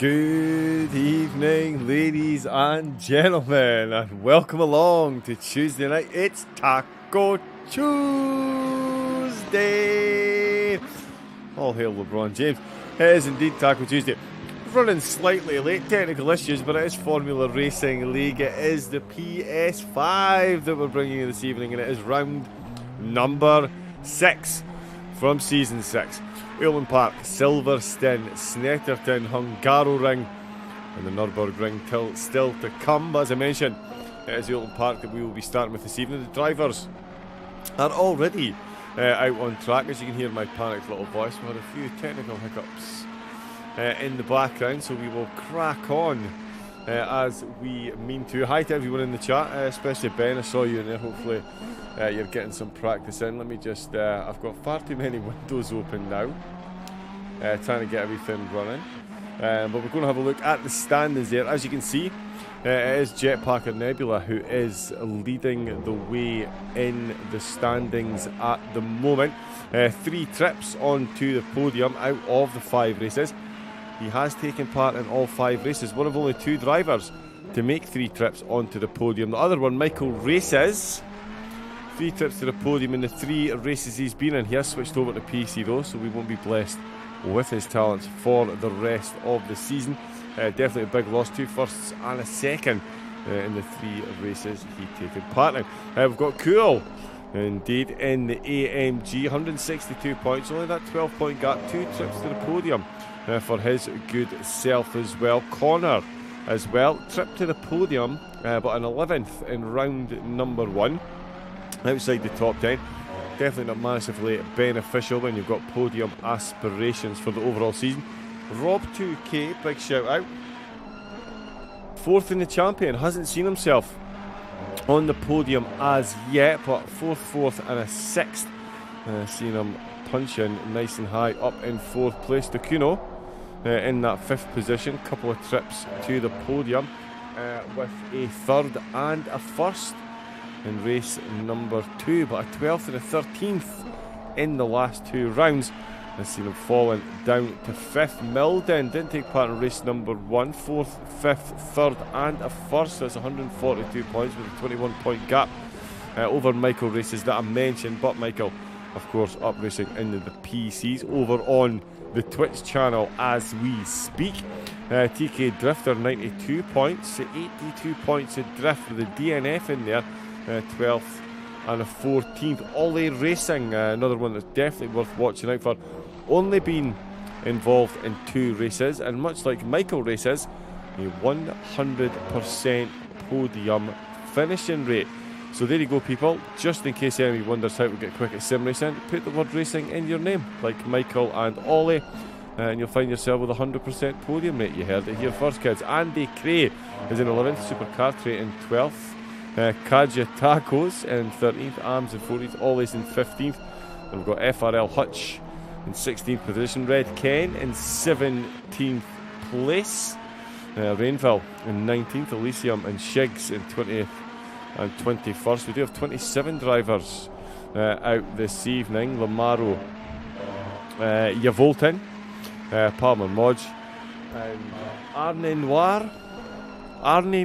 Good evening, ladies and gentlemen, and welcome along to Tuesday night. It's Taco Tuesday. All hail LeBron James. It is indeed Taco Tuesday. Running slightly late, technical issues, but it is Formula Racing League. It is the PS5 that we're bringing you this evening, and it is round number 6 from season 6. Oulton Park, Silverstone, Snetterton, Hungaroring, and the Nürburgring still to come. But as I mentioned, it is Oulton Park that we will be starting with this evening. The drivers are already out on track. As you can hear my panicked little voice, we had a few technical hiccups in the background, so we will crack on as we mean to. Hi to everyone in the chat, especially Ben. I saw you in there. Hopefully you're getting some practice in. Let me just, I've got far too many windows open now, trying to get everything running. But we're going to have a look at the standings there. As you can see, it is Jetpacker Nebula who is leading the way in the standings at the moment. 3 trips onto the podium out of the 5 races. He has taken part in all 5 races. One of only 2 drivers to make 3 trips onto the podium. The other one, Michael Races, 3 trips to the podium in the 3 races he's been in. He has switched over to PC though, so we won't be blessed with his talents for the rest of the season. Definitely a big loss, 2 firsts and a second in the 3 races he's taken part in. We've got Cool, indeed, in the AMG, 162 points, only that 12-point gap, 2 trips to the podium for his good self as well. Connor as well, trip to the podium, but an 11th in round number 1, outside the top 10. Definitely not massively beneficial when you've got podium aspirations for the overall season. Rob 2K, big shout out. 4th in the champion, hasn't seen himself on the podium as yet, but 4th and a 6th. Seen him punching nice and high up in 4th place. Takuno in that 5th position, couple of trips to the podium with a 3rd and a 1st in race number 2, but a 12th and a 13th in the last 2 rounds. I've seen him falling down to 5th. Milden didn't take part in race number 1, 4th, 5th, 3rd and a 1st. That's 142 points with a 21-point gap over Michael Races that I mentioned. But Michael, of course, up racing into the PCs over on the Twitch channel as we speak. TK Drifter, 92 points, 82 points of drift with the DNF in there, 12th and a 14th. Ollie Racing, another one that's definitely worth watching out for. Only been involved in 2 races, and much like Michael Races, a 100% podium finishing rate. So there you go, people. Just in case anybody wonders how to get quick at sim racing, put the word racing in your name, like Michael and Ollie, and you'll find yourself with a 100% podium rate. You heard it here first, kids. Andy Cray is in 11th, Supercar Tray in 12th, Kaja Tacos in 13th, Arms in 14th, Ollie's in 15th, and we've got FRL Hutch in 16th position, Red Ken in 17th place, Rainville in 19th, Elysium and Shigs in 20th and 21st. We do have 27 drivers out this evening. Lamaro, Oulton, Palmer Modge, and Arne Noir. Arne,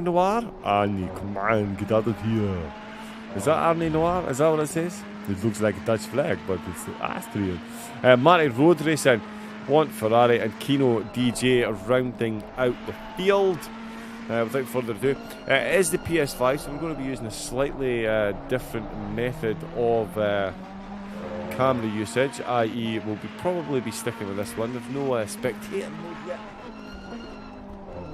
come on, get out of here. Is that Arne Noir? Is that what it says? It looks like a Dutch flag, but it's Austrian. Matty Road Racing, Want Ferrari, and Kino DJ rounding out the field. Without further ado, it is the PS5, so we're going to be using a slightly different method of camera usage, i.e. we'll probably be sticking with this one. There's no spectator mode yet.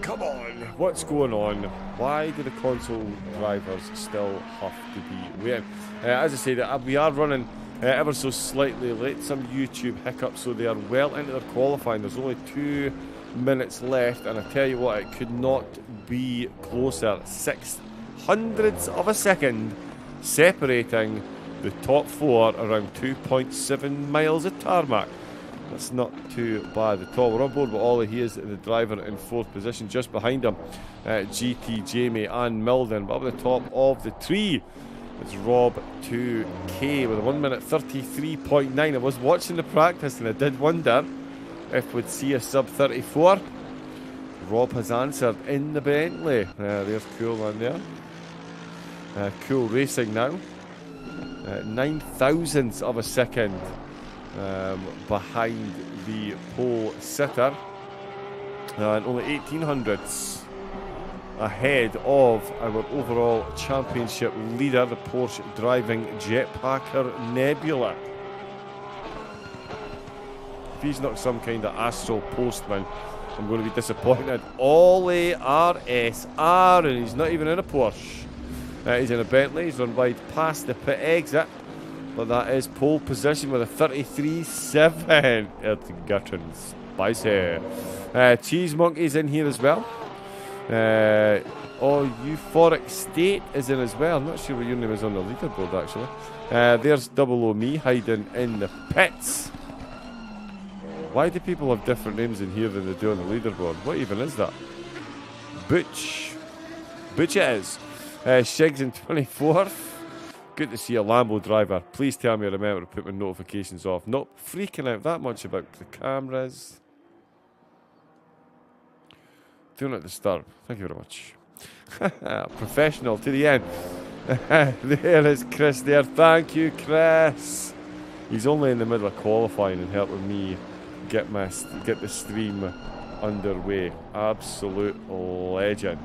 Come on, what's going on? Why do the console drivers still have to be waiting? As I said, we are running ever so slightly late. Some YouTube hiccups, so they are well into their qualifying. There's only 2 minutes left, and I tell you what, it could not be closer. 0.06 of a second separating the top 4 around 2.7 miles of tarmac. That's not too bad at all. We're on board with Ollie. He is the driver in 4th position. Just behind him, GT, Jamie and Milden. But up at the top of the tree is Rob 2K with a 1 minute 33.9. I was watching the practice and I did wonder if we'd see a sub 34. Rob has answered in the Bentley. There's Cool on there. Cool racing now. 9 thousandths of a second behind the pole sitter. And only 18 hundredths ahead of our overall championship leader, the Porsche driving Jetpacker Nebula. If he's not some kind of astral postman, I'm going to be disappointed. Ollie RSR, and he's not even in a Porsche. He's in a Bentley. He's run wide past the pit exit, but that is pole position with a 33.7. It's getting spicy. Cheese Monkey's in here as well. Euphoric State is in as well. I'm not sure what your name is on the leaderboard actually. There's Double O Me hiding in the pits. Why do people have different names in here than they do on the leaderboard? What even is that? Butch. Butch it is. Shigs in 24th. Good to see a Lambo driver. Please tell me I remember to put my notifications off. Not freaking out that much about the cameras. Do not disturb. Thank you very much. Professional to the end. There is Chris there. Thank you, Chris. He's only in the middle of qualifying and helping me get the stream underway. Absolute legend.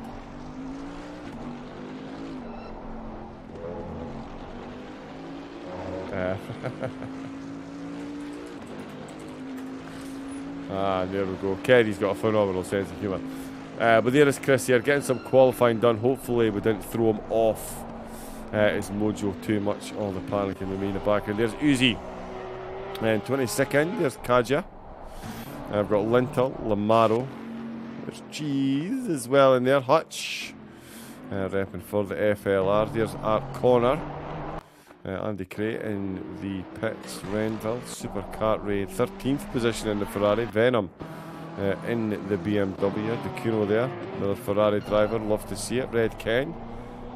There we go. Kerry's got a phenomenal sense of humour. But there is Chris here, getting some qualifying done. Hopefully we didn't throw him off his mojo too much. All the panic in the background. There's Uzi. And 22nd, there's Kaja. I've got Lintel, Lamaro. There's Cheese as well in there. Hutch. Repping for the FLR. There's Art Connor. Andy Cray in the pits. Renville. Super Cartwright. 13th position in the Ferrari. Venom in the BMW. DeCuno there. Another Ferrari driver. Love to see it. Red Ken.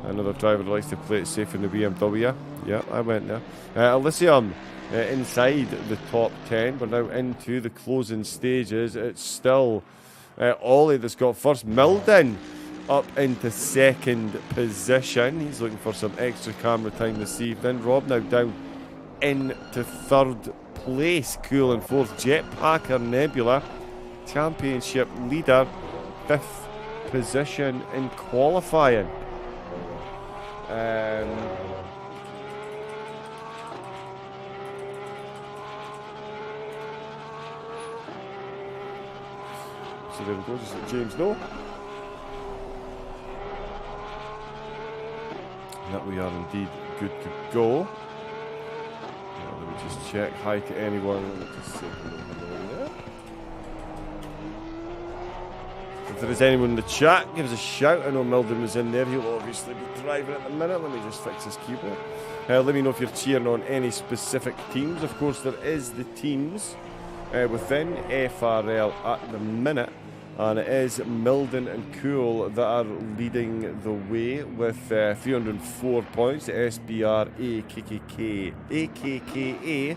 Another driver that likes to play it safe in the BMW. Yeah, I went there. Elysium. Inside the top 10. We're now into the closing stages. It's still Ollie that's got first. Milden up into second position. He's looking for some extra camera time this evening. Rob now down into third place. Cool in fourth. Jetpacker Nebula, championship leader, fifth position in qualifying. So there we go, just let James know that we are indeed good to go. Now, let me just check. Hi to anyone. Just say hello there. If there is anyone in the chat, give us a shout. I know Milden was in there. He'll obviously be driving at the minute. Let me just fix his keyboard. Let me know if you're cheering on any specific teams. Of course, there is the teams within FRL at the minute. And it is Milden and Cool that are leading the way with 304 points. The SBR AKKA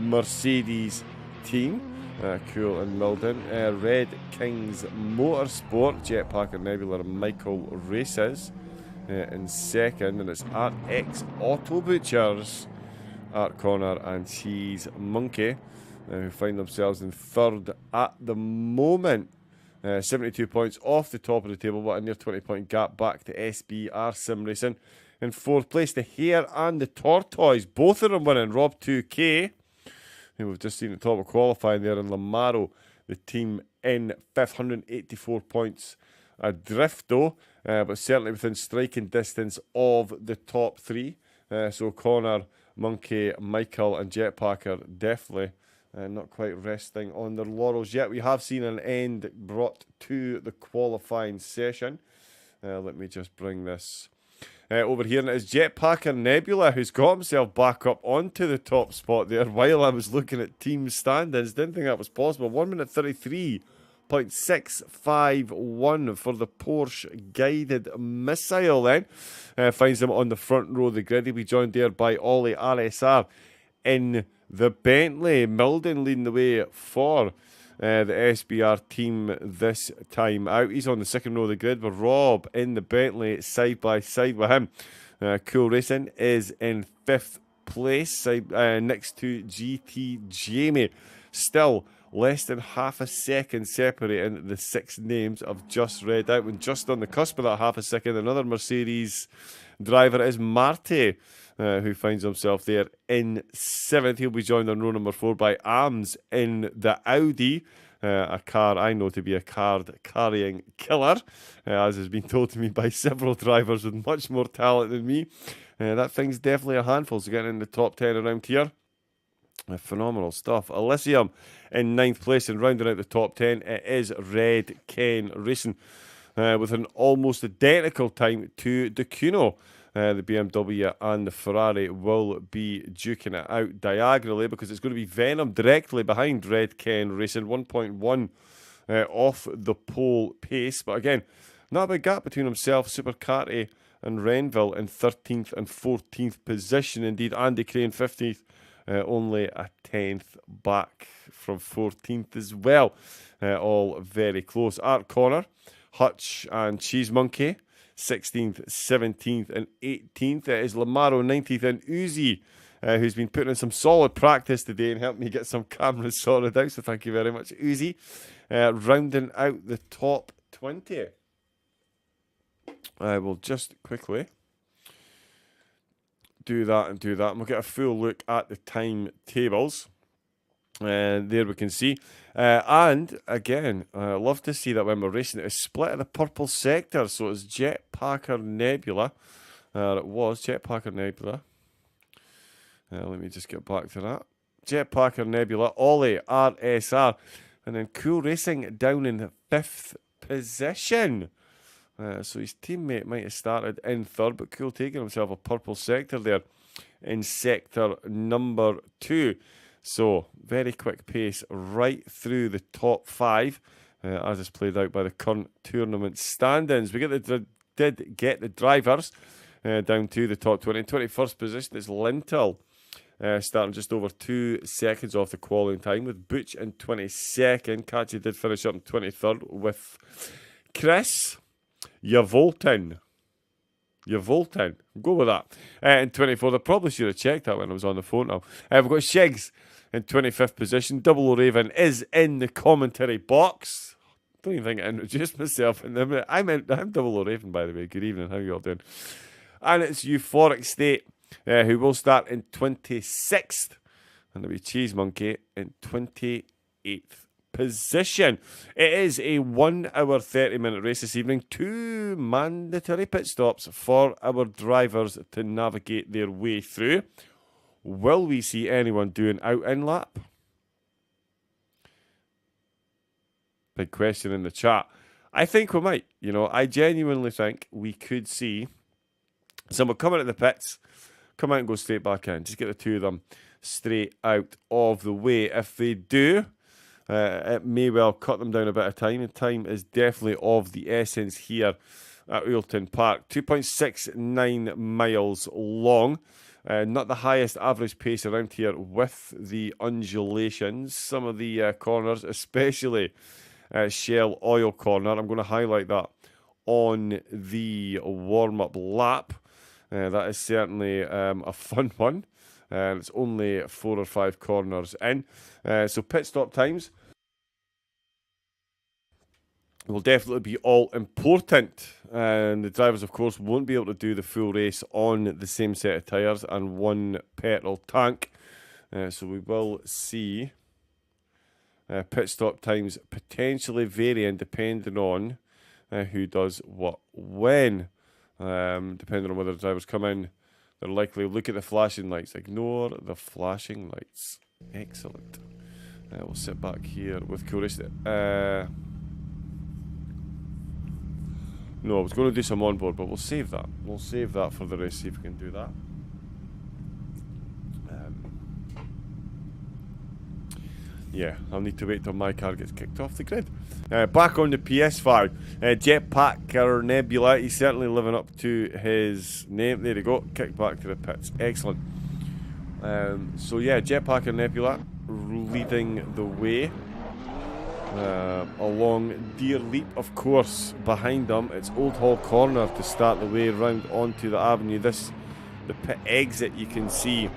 Mercedes team. Cool and Milden. Red Kings Motorsport, Jetpacker Nebula and Michael Races in second. And it's Art X Auto Butchers, Art Connor and Cheese Monkey, who find themselves in third at the moment. 72 points off the top of the table, but a near 20-point gap back to SBR Sim Racing. In fourth place, the Hare and the Tortoise, both of them winning. Rob 2K, who we've just seen at the top of qualifying there, and Lamaro, the team in fifth, 184 points adrift though, but certainly within striking distance of the top three. So Connor, Monkey, Michael and Jetpacker definitely not quite resting on their laurels yet. We have seen an end brought to the qualifying session. Let me just bring this over here. And it's Jetpacker Nebula who's got himself back up onto the top spot there while I was looking at team standings. Didn't think that was possible. 1 minute 33.651 for the Porsche guided missile then. Finds him on the front row of the grid. He'll be joined there by Ollie RSR in the Bentley. Milden leading the way for the SBR team this time out. He's on the second row of the grid with Rob in the Bentley side by side with him. Cool Racing is in 5th place next to GT Jamie. Still less than half a second separating the 6 names I've just read out. And just on the cusp of that half a second, another Mercedes driver is Marty, who finds himself there in 7th. He'll be joined on row number 4 by Ams in the Audi, a car I know to be a card-carrying killer, as has been told to me by several drivers with much more talent than me. That thing's definitely a handful, so getting in the top 10 around here. Phenomenal stuff. Elysium in 9th place, and rounding out the top 10, it is Red Ken Racing with an almost identical time to Ducuno. The BMW and the Ferrari will be duking it out diagonally because it's going to be Venom directly behind Red Ken Racing, 1.1 off the pole pace. But again, not a big gap between himself, Supercarty, and Renville in 13th and 14th position. Indeed, Andy Crane 15th. Only a 10th back from 14th as well. All very close. Art Connor, Hutch and Cheese Monkey, 16th, 17th and 18th. It is Lamaro 19th and Uzi, who's been putting in some solid practice today and helped me get some cameras sorted out. So thank you very much, Uzi. Rounding out the top 20. I will just quickly do that and do that, and we'll get a full look at the timetables. And there we can see. And again, I love to see that when we're racing, it is split in the purple sector. So it's Jet Packer Nebula. It was Jet Packer Nebula. Let me just get back to that. Jet Packer Nebula, Ollie, RSR, and then Cool Racing down in 5th position. So his teammate might have started in 3rd, but Cool taking himself a purple sector there in sector number 2. So very quick pace right through the top 5, as is played out by the current tournament stand-ins. We did get the drivers down to the top 20. In 21st position is Lintel, starting just over 2 seconds off the qualifying time, with Butch in 22nd. Katja did finish up in 23rd with Chris. Oulton. Go with that. In 24th, I probably should have checked that when I was on the phone now. We've got Shigs in 25th position. Double O Raven is in the commentary box. Don't even think I introduced myself. I'm Double O Raven, by the way. Good evening. How are you all doing? And it's Euphoric State, who will start in 26th. And there'll be Cheese Monkey in 28th position. It is a 1 hour 30-minute race this evening. 2 mandatory pit stops for our drivers to navigate their way through. Will we see anyone doing out in lap? Big question in the chat. I think we might. You know, I genuinely think we could see someone come out of the pits, come out and go straight back in. Just get the 2 of them straight out of the way. If they do, it may well cut them down a bit of time, and time is definitely of the essence here at Oulton Park. 2.69 miles long. Not the highest average pace around here with the undulations. Some of the corners, especially Shell Oil Corner, I'm going to highlight that on the warm-up lap. That is certainly a fun one. It's only 4 or 5 corners in. So pit stop times will definitely be all important. And the drivers, of course, won't be able to do the full race on the same set of tyres and 1 petrol tank. So we will see pit stop times potentially varying depending on who does what when. Depending on whether the drivers come in, they're likely to look at the flashing lights. Ignore the flashing lights. Excellent. We'll sit back here with Courteous. No, I was going to do some onboard, but we'll save that. We'll save that for the race, see if we can do that. Yeah, I'll need to wait till my car gets kicked off the grid. Back on the PS5. Jetpacker Nebula, he's certainly living up to his name. There you go, kicked back to the pits. Excellent. So yeah, Jetpacker Nebula leading the way. along Deer Leap, of course. Behind them, it's Old Hall Corner to start the way round onto the avenue. This, the pit exit you can see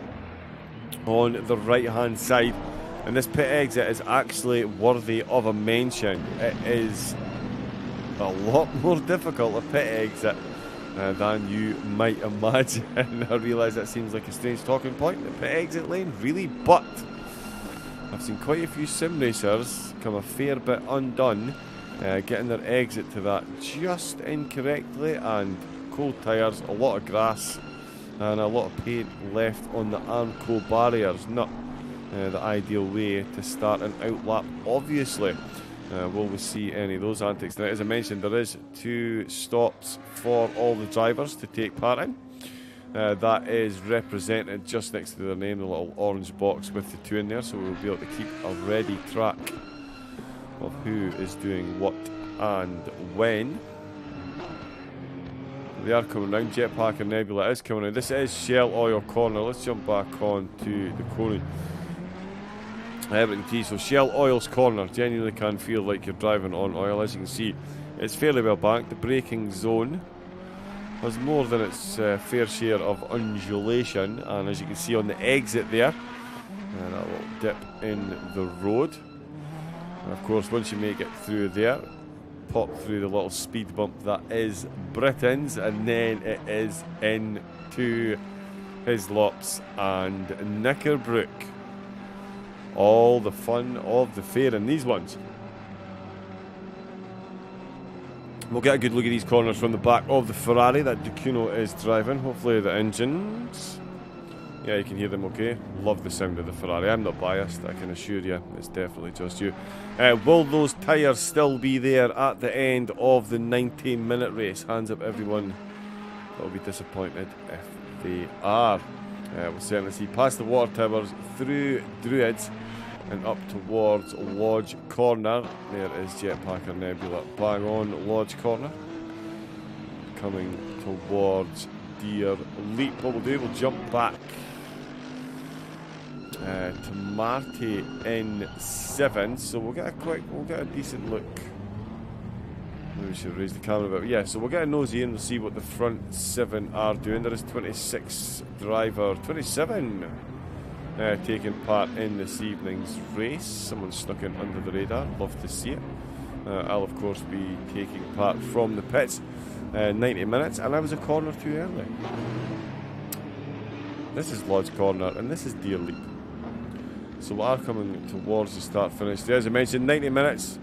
on the right hand side, and this pit exit is actually worthy of a mention. It is a lot more difficult a pit exit than you might imagine. I realise that seems like a strange talking point, the pit exit lane, really, but I've seen quite a few sim racers come a fair bit undone getting their exit to that just incorrectly, and cold tyres, a lot of grass and a lot of paint left on the Armco barriers. Not the ideal way to start an outlap, obviously. Will we see any of those antics? Now, as I mentioned, there is 2 stops for all the drivers to take part in. That is represented just next to their name, the little orange box with the 2 in there, so we'll be able to keep a ready track of who is doing what and when. They are coming round. Jetpack and Nebula is coming in. This is Shell Oil Corner. Let's jump back on to the corner. So Shell Oil's corner genuinely can feel like you're driving on oil. As you can see, it's fairly well banked. The braking zone has more than its fair share of undulation, and as you can see on the exit there, that little dip in the road. And of course, once you make it through there, pop through the little speed bump that is Britain's, and then it is into Hislops and Knickerbrook. All the fun of the fair in these ones. We'll get a good look at these corners from the back of the Ferrari that Ducuno is driving. Hopefully the engines, yeah, you can hear them okay. Love the sound of the Ferrari. I'm not biased, I can assure you. It's definitely just you. Will those tyres still be there at the end of the 90-minute race? Hands up everyone that will be disappointed if they are. We'll certainly see past the water towers, through Druids and up towards Lodge Corner. There is Jetpacker Nebula bang on Lodge Corner. Coming towards Deer Leap. What we'll do, we'll jump back to Marty in 7. So we'll get a decent look. Maybe we should raise the camera a bit. Yeah, so we'll get a nosy in and see what the front 7 are doing. There is 26 driver, 27 taking part in this evening's race. Someone snuck in under the radar. Love to see it. I'll of course be taking part from the pits. 90 minutes, and I was a corner too early. This is Lodge Corner, and this is Deer Leap. So we are coming towards the start finish there. As I mentioned, 90 minutes.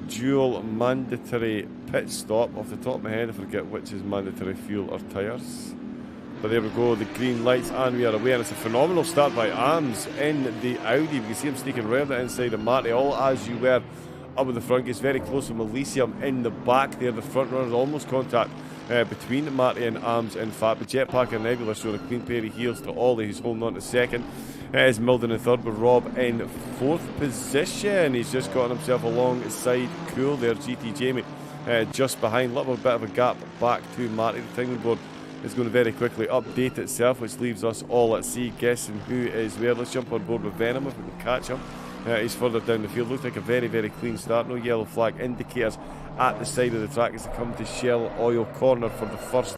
Dual mandatory pit stop. Off the top of my head, I forget which is mandatory, fuel or tyres. But there we go, the green lights, and we are away. And it's a phenomenal start by Arms in the Audi. We can see him sneaking around the inside of Marty, all as you were up at the front. Gets very close to Elysium in the back there. The front runners almost contact between Marty and Arms, in fact. But Jetpack and Nebula showing a clean pair of heels to Ollie, who's holding on to second. Is Milden in third, but Rob in 4th position. He's just got himself alongside Cool there. GT Jamie just behind. A little bit of a gap back to Marty. The timing board is going to very quickly update itself, which leaves us all at sea guessing who is where. Let's jump on board with Venom if we can catch him. He's further down the field. Looks like a very, very clean start. No yellow flag indicators at the side of the track as they come to Shell Oil Corner for the first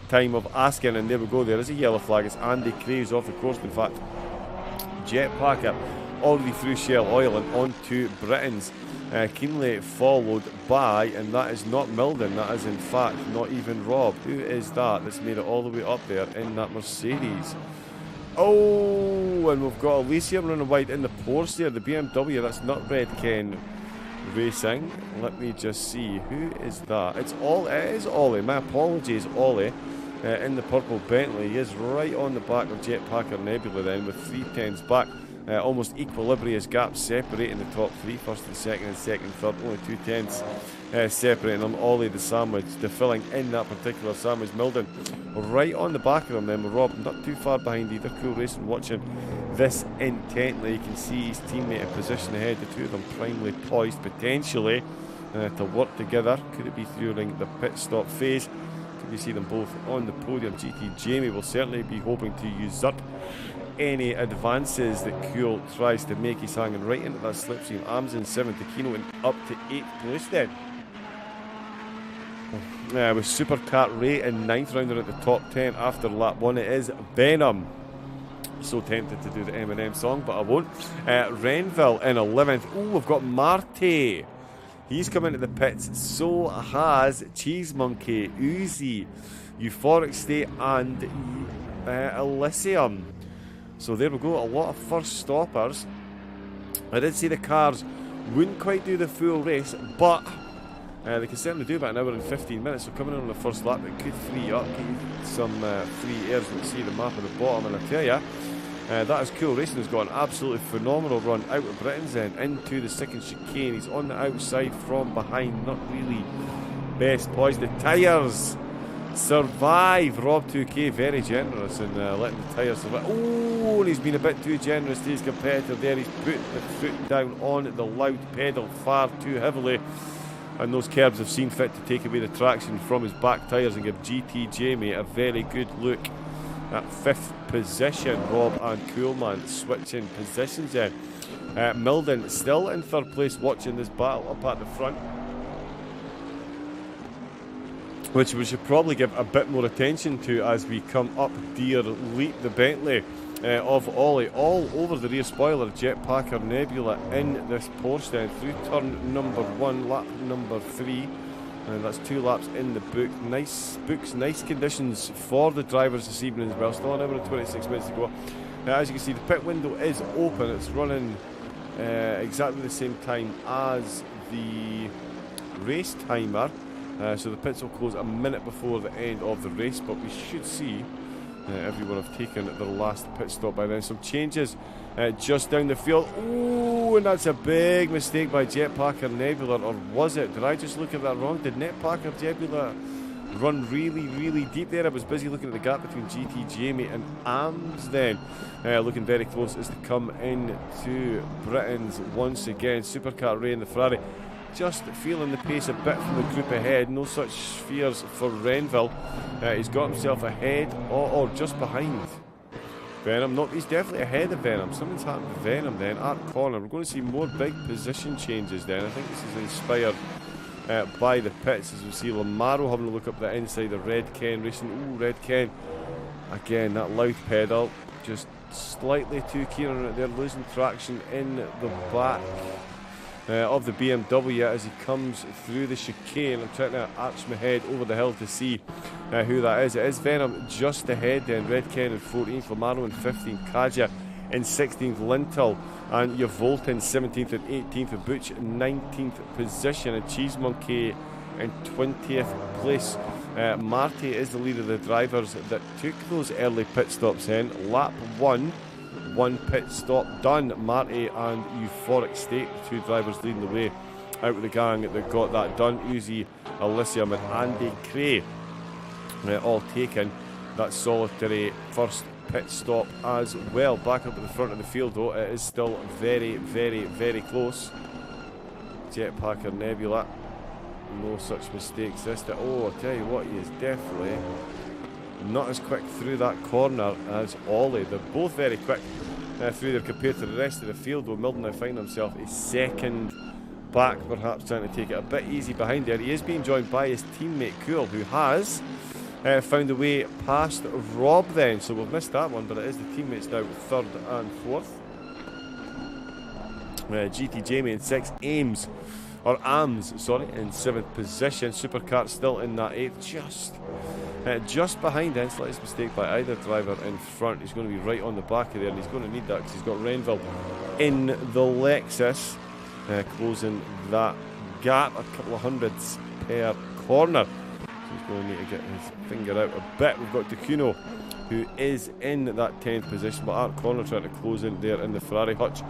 time of asking. And there we go. There is a yellow flag. It's Andy Craves off the course. In fact, Jetpacker already through Shell Oil and on to Britain's, keenly followed by, and that is not Milden, that is in fact not even Rob. Who is that that's made it all the way up there in that Mercedes? Oh, and we've got Elysium running wide in the Porsche there, the BMW. That's not Red Ken Racing. Let me just see, who is that? It is Ollie. My apologies, Ollie. In the purple Bentley. He is right on the back of Jetpacker Nebula then, with 3/10s back. Almost equilibrious gaps separating the top 3, first and second, third. Only 2/10s separating them. Ollie the sandwich, the filling in that particular sandwich. Milden right on the back of him then, with Rob not too far behind either. Cool Racing watching this intently. You can see his teammate in position ahead. The two of them primely poised potentially to work together. Could it be during the pit stop phase? We see them both on the podium. GT Jamie will certainly be hoping to usurp any advances that Cool tries to make. He's hanging right into that slipstream. Arms in 7th, Aquino and up to 8th place then. With Supercat Ray in 9th, rounder at the top 10 after lap 1. It is Venom. So tempted to do the Eminem song, but I won't. Renville in 11th. Oh, we've got Marte. He's come into the pits. So has Cheese Monkey, Uzi, Euphoric State, and Elysium. So there we go. A lot of first stoppers. I did say the cars wouldn't quite do the full race, but they can certainly do about an hour and 15 minutes. So coming in on the first lap, it could free up, get you some free airs. You can see the map at the bottom, and I tell you, that is Cool Racing has got an absolutely phenomenal run out of Britain's end into the second chicane. He's on the outside from behind, not really best poised. The tyres survive. Rob 2K very generous in letting the tyres survive. Oh, and he's been a bit too generous to his competitor there. He's put the foot down on the loud pedal far too heavily, and those curbs have seen fit to take away the traction from his back tyres and give GT Jamie a very good look at 5th position. Rob and Coolman switching positions then. Milden still in 3rd place, watching this battle up at the front, which we should probably give a bit more attention to as we come up Deer Leap. The Bentley of Ollie all over the rear spoiler. Jetpacker Nebula in this Porsche then through turn number 1, lap number 3. And that's 2 laps in the book. Nice books, nice conditions for the drivers this evening as well. Still an hour and 26 minutes to go. As you can see, the pit window is open. It's running exactly the same time as the race timer. So the pits will close a minute before the end of the race, but we should see everyone have taken their last pit stop by then. Some changes just down the field. Oh, and that's a big mistake by Jetpacker Nebula, or was it? Did I just look at that wrong? Did Jetpacker Nebula run really, really deep there? I was busy looking at the gap between GT Jamie and AMS then. Looking very close as to come into Britain's once again. Supercat Ray and the Ferrari just feeling the pace a bit from the group ahead. No such fears for Renville. He's got himself ahead or just behind Venom. No, he's definitely ahead of Venom. Something's happened to Venom then. Art Corner. We're going to see more big position changes then. I think this is inspired by the pits, as we see Lamaro having a look up the inside of Red Ken racing. Ooh, Red Ken. Again, that loud pedal. Just slightly too keen on it. They're losing traction in the back of the BMW as he comes through the chicane. I'm trying to arch my head over the hill to see who that is. It is Venom just ahead then. Red Ken in 14th, Lamaro in 15th, Kaja in 16th, Lintel and your Oulton 17th and 18th, and Butch 19th position, and Cheese Monkey in 20th place. Marty is the leader of the drivers that took those early pit stops in. Lap 1, 1 pit stop done. Marty and Euphoric State, the 2 drivers leading the way out of the gang that got that done. Uzi, Elysium and Andy Cray all taken that solitary first pit stop as well. Back up at the front of the field though, it is still very, very, very close. Jetpacker Nebula, no such mistakes this time. Oh, I tell you what, he is definitely not as quick through that corner as Ollie. They're both very quick through there compared to the rest of the field, though Milden now finds himself a second back, perhaps trying to take it a bit easy behind there. He is being joined by his teammate Cool, who has found a way past Rob then, so we've missed that one, but it is the teammates now 3rd and 4th. GT Jamie in 6th, AMS in 7th position. Supercat still in that 8th, just behind then. Slightest mistake by either driver in front. He's going to be right on the back of there, and he's going to need that because he's got Renville in the Lexus, closing that gap a couple of hundreds per corner. So he's going to need to get his finger out a bit. We've got Takuno, who is in that 10th position, but Art Corner trying to close in there in the Ferrari. Hutch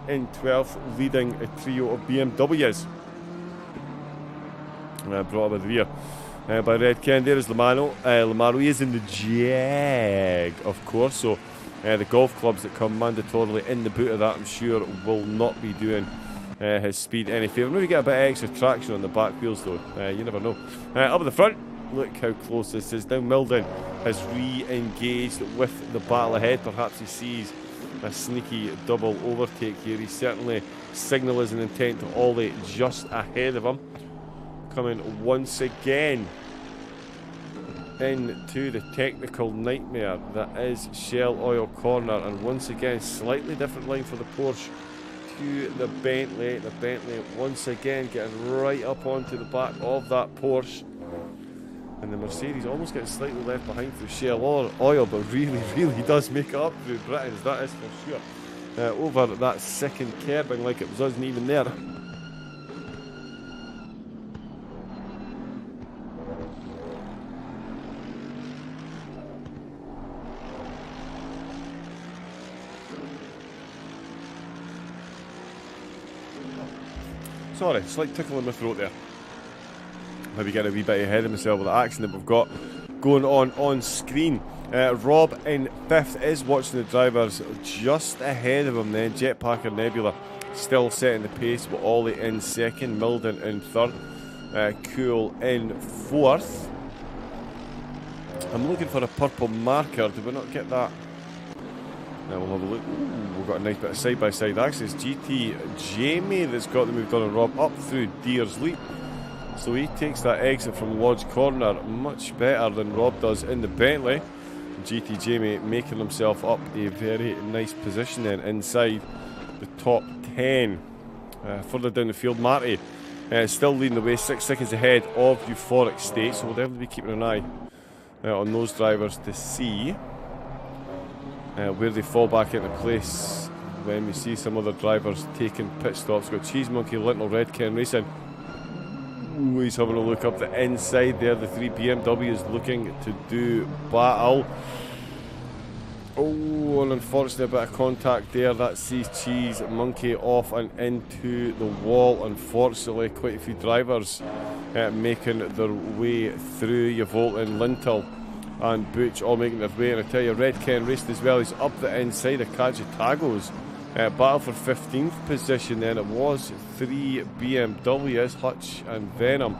in 12th, leading a trio of BMWs. Brought up at the rear by Red Ken. There is Lamaro. Lamaro is in the Jag, of course, so the golf clubs that come mandatorily in the boot of that, I'm sure, will not be doing his speed any favour. Maybe get a bit of extra traction on the back wheels though, you never know. Up at the front, Look how close this is. Now Milden has re-engaged with the battle ahead. Perhaps he sees a sneaky double overtake here. He's certainly signalling his intent to ollie just ahead of him. Coming once again into the technical nightmare that is Shell Oil Corner, and once again slightly different line for the Porsche to the Bentley. The Bentley once again getting right up onto the back of that Porsche, and the Mercedes almost getting slightly left behind through Shell Oil, but really does make it up through Britain's, that is for sure. Over that second curbing like it wasn't even there. Sorry, slight tickle in my throat there. Maybe getting a wee bit ahead of myself with the accident we've got going on screen. Rob in 5th is watching the drivers just ahead of him then. Jetpack and Nebula still setting the pace with Ollie in 2nd, Milden in 3rd, Cool in 4th. I'm looking for a purple marker. Did we not get that? Now we'll have a look. Ooh, we've got a nice bit of side-by-side access. GT Jamie that's got the move done on Rob up through Deer's Leap. So he takes that exit from Lodge Corner much better than Rob does in the Bentley. GT Jamie making himself up a very nice position then inside the top 10. Further down the field, Marty still leading the way, 6 seconds ahead of Euphoric State. So we'll definitely be keeping an eye on those drivers to see where they fall back into place when we see some other drivers taking pit stops. We've got Cheese Monkey, Lintel, Red Ken Racing. Ooh, he's having a look up the inside there. The 3 BMWs looking to do battle. Oh, and unfortunately a bit of contact there. That sees Cheese Monkey off and into the wall. Unfortunately, quite a few drivers making their way through. Oulton, Lintel and Butch all making their way, and I tell you, Red Ken raced as well. He's up the inside of Cagitago's battle for 15th position. Then it was 3 BMWs, Hutch and Venom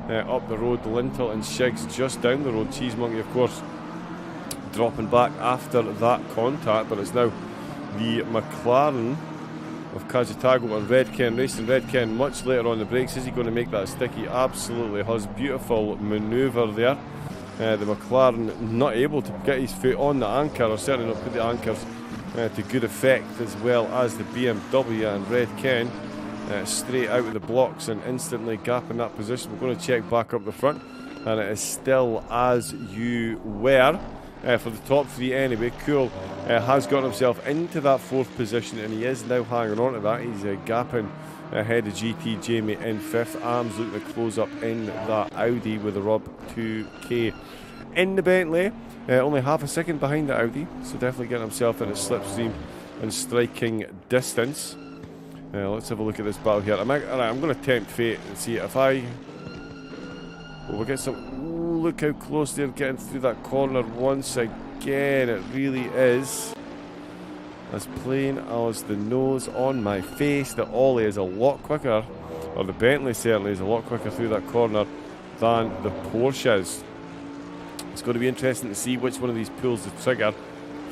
up the road, Lintel and Shigs just down the road. Cheese Monkey, of course, dropping back after that contact, but it's now the McLaren of Cagitago and Red Ken racing. Red Ken much later on the brakes. Is he going to make that sticky? Absolutely has. Beautiful manoeuvre there. The McLaren not able to get his foot on the anchor, or certainly not put the anchors to good effect, as well as the BMW, and Red Ken straight out of the blocks and instantly gapping that position. We're going to check back up the front, and it is still as you were for the top 3 anyway. Cool has got himself into that 4th position, and he is now hanging on to that. He's gapping ahead of GT Jamie in 5th. Arms looking to close up in that Audi with the Rob 2K in the Bentley. Only half a second behind the Audi, so definitely getting himself in a slipstream and striking distance. Let's have a look at this battle here. I'm going to tempt fate and see if I... we'll get some... Ooh, look how close they're getting through that corner once again. It really is as plain as the nose on my face. The Ollie is a lot quicker, or the Bentley certainly is a lot quicker through that corner than the Porsche is. It's going to be interesting to see which one of these pulls the trigger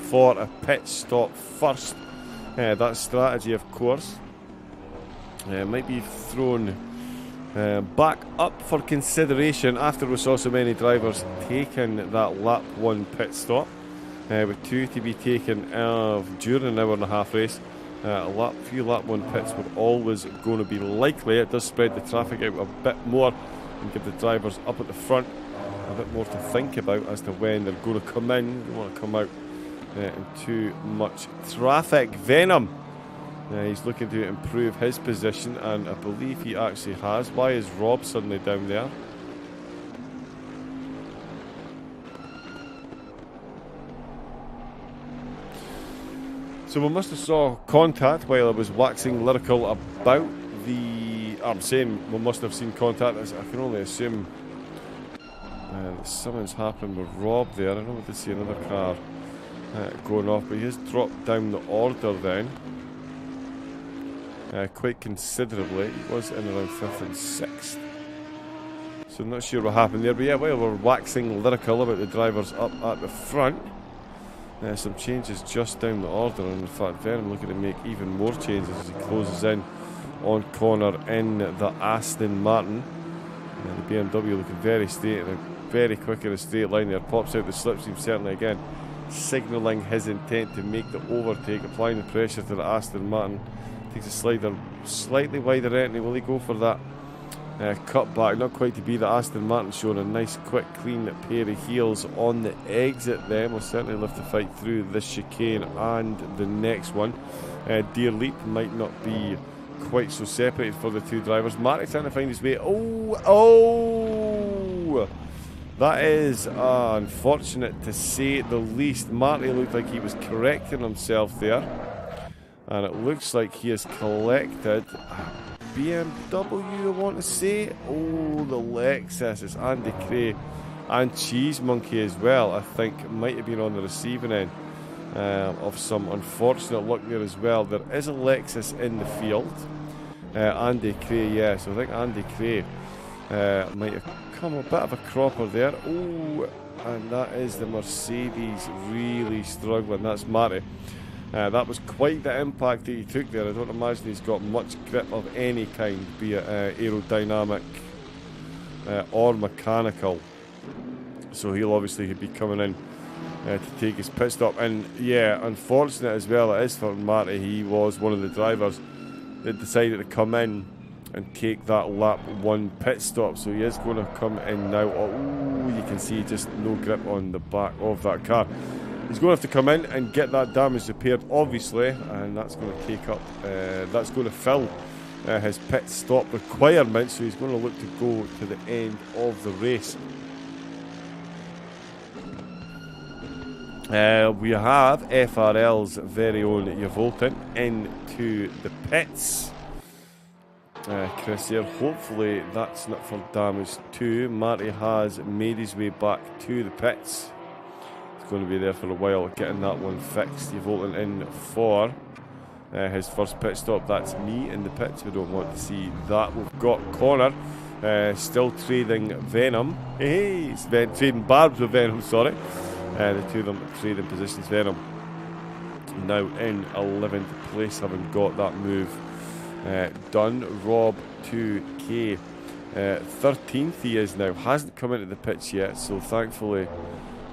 for a pit stop first. That strategy, of course, might be thrown back up for consideration after we saw so many drivers taking that lap 1 pit stop. With 2 to be taken during an hour and a half race. A few lap 1 pits were always going to be likely. It does spread the traffic out a bit more and give the drivers up at the front a bit more to think about as to when they're going to come in. You don't want to come out in too much traffic. Venom, he's looking to improve his position, and I believe he actually has. Why is Rob suddenly down there? So we must have saw contact while I was waxing lyrical about the... I'm saying we must have seen contact. I can only assume something's happened with Rob there. I don't know if to see another car going off, but he has dropped down the order then quite considerably. He was in around 5th and 6th. So I'm not sure what happened there, but yeah, while we're waxing lyrical about the drivers up at the front, some changes just down the order, and in fact Venom looking to make even more changes as he closes in on corner in the Aston Martin. The BMW looking very straight and very quick in a straight line there, pops out the slipstream certainly again, signalling his intent to make the overtake, applying the pressure to the Aston Martin. Takes a slider slightly wider entry, will he go for that cut back? Not quite to be. The Aston Martin showing a nice quick clean pair of heels on the exit then. Will certainly live to fight through this chicane and the next one. Deer Leap might not be quite so separated for the two drivers. Marty trying to find his way. Oh! That is unfortunate to say the least. Marty looked like he was correcting himself there, and it looks like he has collected BMW, I want to say. Oh, the Lexus. It's Andy Cray and Cheese Monkey as well, I think, might have been on the receiving end of some unfortunate luck there as well. There is a Lexus in the field. Andy Cray, yeah, so I think Andy Cray might have come a bit of a cropper there. Oh, and that is the Mercedes really struggling. That's Marty. That was quite the impact that he took there. I don't imagine he's got much grip of any kind, be it aerodynamic or mechanical. So he'll obviously be coming in to take his pit stop. And yeah, unfortunate as well it is for Marty. He was one of the drivers that decided to come in and take that lap one pit stop. So he is going to come in now. Oh, you can see just no grip on the back of that car. He's going to have to come in and get that damage repaired, obviously, and that's going to take up, that's going to fill his pit stop requirement, so he's going to look to go to the end of the race. We have FRL's very own Oulton into the pits. Chris here, hopefully that's not for damage too. Marty has made his way back to the pits. Going to be there for a while getting that one fixed. Oulton in for his first pit stop. That's me in the pits. We don't want to see that. We've got corner still trading Venom. Hey, it's trading Barbs with Venom, sorry. The two of them trading positions. Venom now in 11th place, having got that move done. Rob 2K 13th he is now. Hasn't come into the pits yet, so thankfully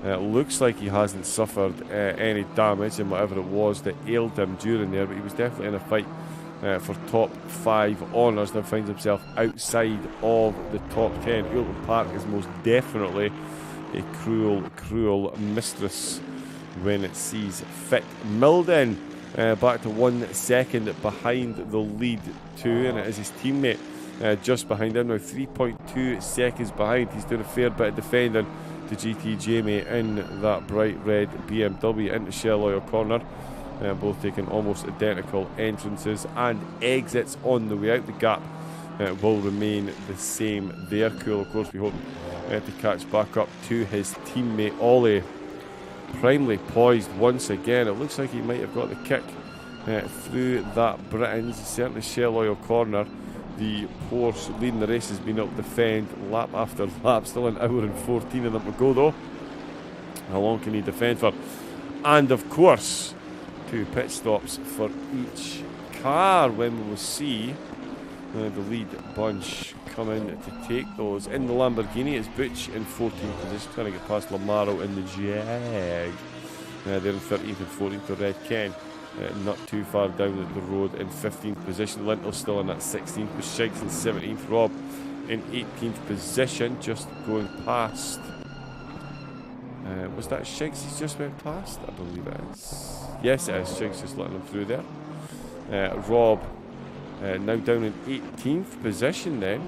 it looks like he hasn't suffered any damage in whatever it was that ailed him during there, but he was definitely in a fight for top 5 honours. Now finds himself outside of the top 10. Oulton Park is most definitely a cruel, cruel mistress when it sees fit. Milden back to 1 second behind the lead too, and it is his teammate just behind him now, 3.2 seconds behind. He's doing a fair bit of defending to GT Jamie in that bright red BMW into Shell Oil corner. Both taking almost identical entrances and exits on the way out. The gap will remain the same there. Cool, of course, we hope to catch back up to his teammate Ollie. Primely poised once again. It looks like he might have got the kick through that Britain's, certainly Shell Oil corner. The Porsche leading the race has been able to defend lap after lap. Still an hour and 14 of them to go though. How long can he defend for? And of course, 2 pit stops for each car when we will see the lead bunch come in to take those. In the Lamborghini, it's Butch in 14th position, trying to get past Lamaro in the Jag. They're in 13th and 14th to Red Ken. Not too far down the road in 15th position. Lintel's still in that 16th, with Shikes in 17th. Rob in 18th position, just going past. Was that Shikes he's just went past? I believe it is. Yes, it is. Shikes just letting him through there. Rob now down in 18th position then.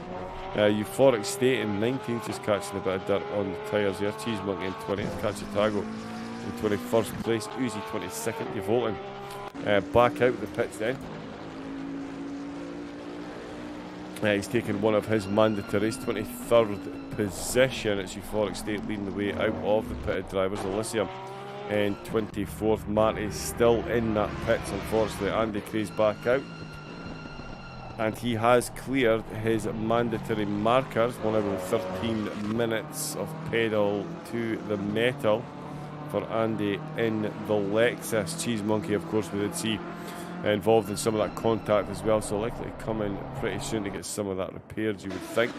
Euphoric State in 19th, just catching a bit of dirt on the tyres here. Cheese Monkey in 20th. Cacciatago in 21st place. Uzi 22nd. Oulton back out the pits then. He's taken one of his mandatories. 23rd position. It's Euphoric State leading the way out of the pitted drivers. Elysium in 24th. Marty's still in that pits, unfortunately. Andy Cray's back out. And he has cleared his mandatory markers. 1 hour and 13 minutes of pedal to the metal for Andy in the Lexus. Cheese Monkey, of course, we did see involved in some of that contact as well, so likely to come in pretty soon to get some of that repaired, you would think.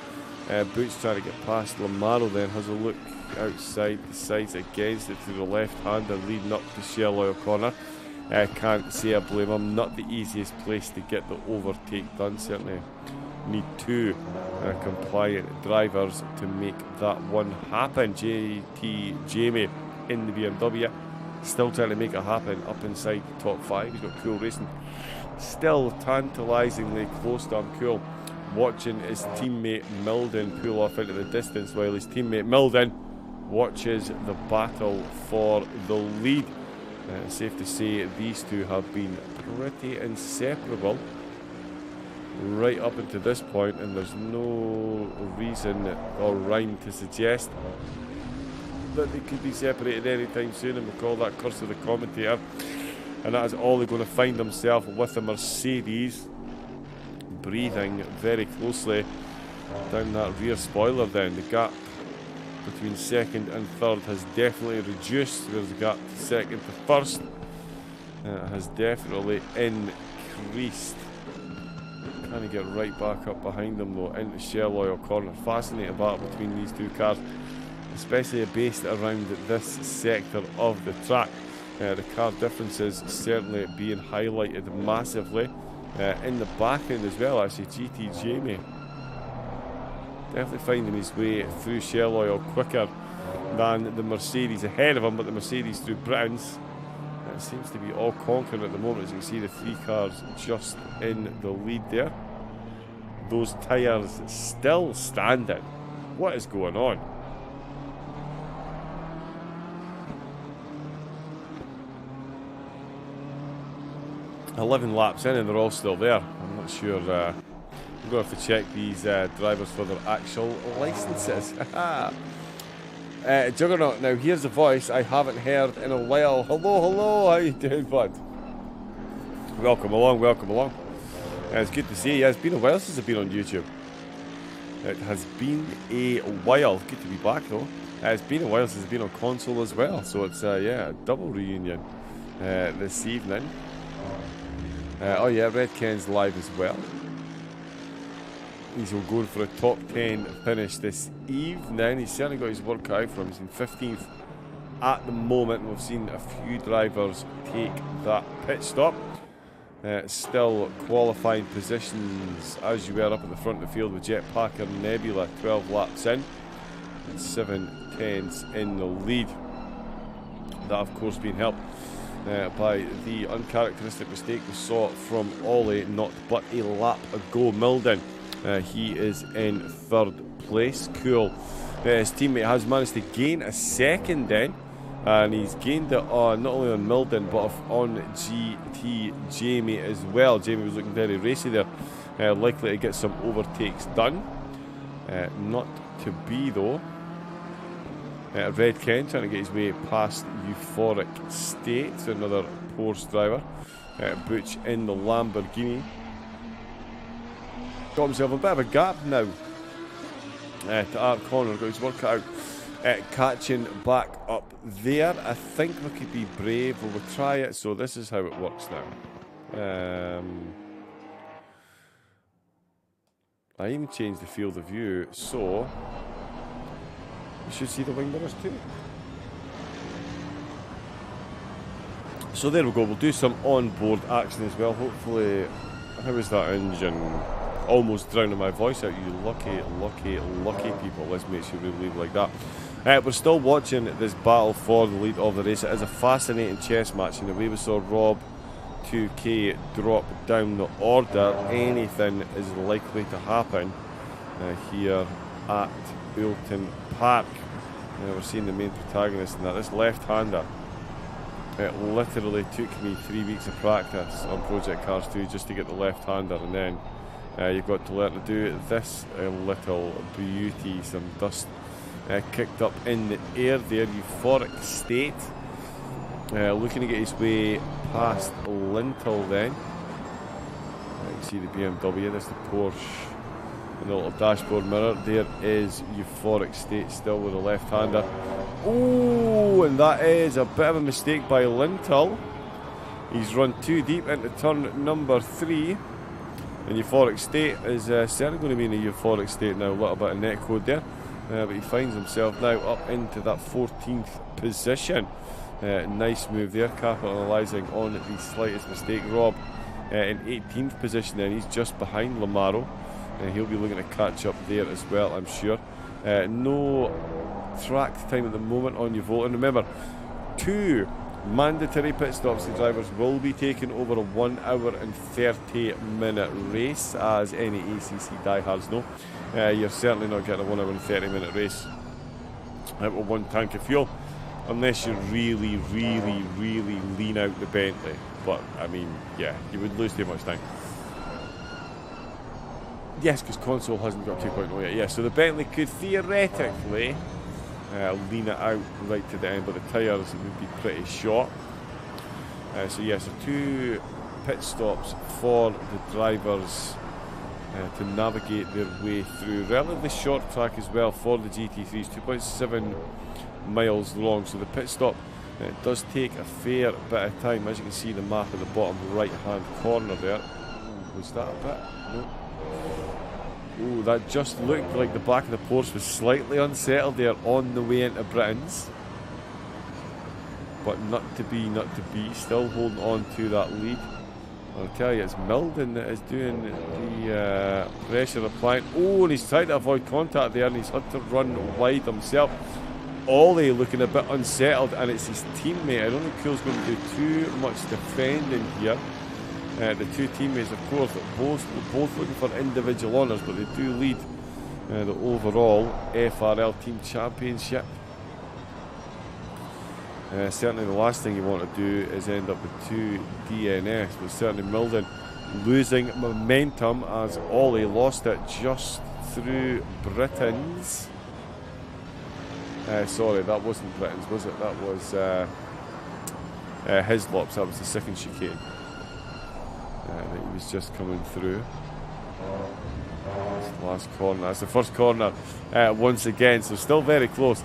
Boots trying to get past Lamaro then, has a look outside, decides against it through the left-hander leading up to Shell Oil Corner. Can't say I blame him, not the easiest place to get the overtake done, certainly need 2 compliant drivers to make that one happen. JT Jamie in the BMW, still trying to make it happen up inside the top 5. He's got Cool Racing still tantalisingly close to him. Cool watching his teammate Milden pull off into the distance while his teammate Milden watches the battle for the lead. Safe to say these two have been pretty inseparable right up until this point, and there's no reason or rhyme to suggest that they could be separated anytime soon, and we'll call that curse of the commentator. And that is all they're going to find themselves with the Mercedes breathing very closely down that rear spoiler then. The gap between second and third has definitely reduced, whereas the gap to second to first has definitely increased. Trying to get right back up behind them though into Shell Oil Corner. Fascinating battle between these two cars, especially based around this sector of the track. The car differences certainly being highlighted massively in the back end as well. Actually, GT Jamie definitely finding his way through Shell Oil quicker than the Mercedes ahead of him, but the Mercedes through Britain's seems to be all conquering at the moment. As you can see, the 3 cars just in the lead there. Those tyres still standing. What is going on? "11 laps in and they're all still there." I'm not sure. I'm going to have to check these drivers for their actual licenses. Juggernaut, now here's a voice I haven't heard in a while. Hello, how you doing, bud? Welcome along. It's good to see you. It's been a while since I've been on YouTube. It has been a while. Good to be back though. It's been a while since I've been on console as well, so it's yeah, a double reunion this evening. Oh yeah, Red Ken's live as well. He's going for a top 10 finish this evening. He's certainly got his work cut out for him. He's in 15th at the moment. We've seen a few drivers take that pit stop. Still qualifying positions as you were up at the front of the field with Jetpacker and Nebula 12 laps in. And 7/10 in the lead. That of course being helped by the uncharacteristic mistake we saw from Ollie not but a lap ago. Milden, he is in 3rd place. Cool. His teammate has managed to gain a second then, and he's gained it on not only on Milden but on GT Jamie as well. Jamie was looking very racy there, likely to get some overtakes done. Not to be though. Red Ken trying to get his way past Euphoric State, another Porsche driver. Butch in the Lamborghini. Got himself a bit of a gap now to Art Connor, got his work cut out. Catching back up there. I think we could be brave. We'll try it. So this is how it works now. I even changed the field of view, so you should see the wing mirrors too. So there we go. We'll do some on-board action as well. Hopefully, how is that engine? Almost drowning my voice out. You lucky people. Let's make sure we leave like that. We're still watching this battle for the lead of the race. It is a fascinating chess match. In the way we saw Rob 2K drop down the order, anything is likely to happen here at Oulton Park. We're seeing the main protagonist in that. This left-hander, it literally took me 3 weeks of practice on Project Cars 2 just to get the left-hander, and then you've got to learn to do this little beauty. Some dust kicked up in the air there. Euphoric State looking to get his way past Lintel then. You can see the BMW, there's the Porsche, and the little dashboard mirror. There is Euphoric State still with a left-hander. Oh, and that is a bit of a mistake by Lintel. He's run too deep into turn number 3. And Euphoric State is certainly going to be in a Euphoric State now. A little bit of net code there. But he finds himself now up into that 14th position. Nice move there, capitalising on the slightest mistake. Rob in 18th position then. He's just behind Lamaro. He'll be looking to catch up there as well, I'm sure. No track time at the moment on Oulton. Remember, 2 mandatory pit stops. The drivers will be taking over a 1 hour and 30 minute race, as any ACC diehards know. You're certainly not getting a 1 hour and 30 minute race out with 1 tank of fuel, unless you really lean out the Bentley. But I mean, yeah, you would lose too much time. Yes, because console hasn't got 2.0 yet. Yeah, so the Bentley could theoretically lean it out right to the end, but the tyres would be pretty short. So yeah, so 2 pit stops for the drivers to navigate their way through. Relatively short track as well for the GT3s, 2.7 miles long. So the pit stop does take a fair bit of time. As you can see the map at the bottom right hand corner there. Was that a bit? No. Oh, that just looked like the back of the Porsche was slightly unsettled there on the way into Britain's. But not to be. Still holding on to that lead. I'll tell you, it's Milden that is doing the pressure applying. Oh, and he's trying to avoid contact there, and he's had to run wide himself. Ollie looking a bit unsettled, and it's his teammate. I don't think Cool's going to do too much defending here. The 2 teammates, of course, both looking for individual honours, but they do lead the overall FRL Team Championship. Certainly the last thing you want to do is end up with 2 DNS, but certainly Milden losing momentum as Ollie lost it just through Britain's. Sorry, that wasn't Britain's, was it? That was Hislops. That was the second chicane. That he was just coming through. That's the last corner. That's the first corner once again, so still very close.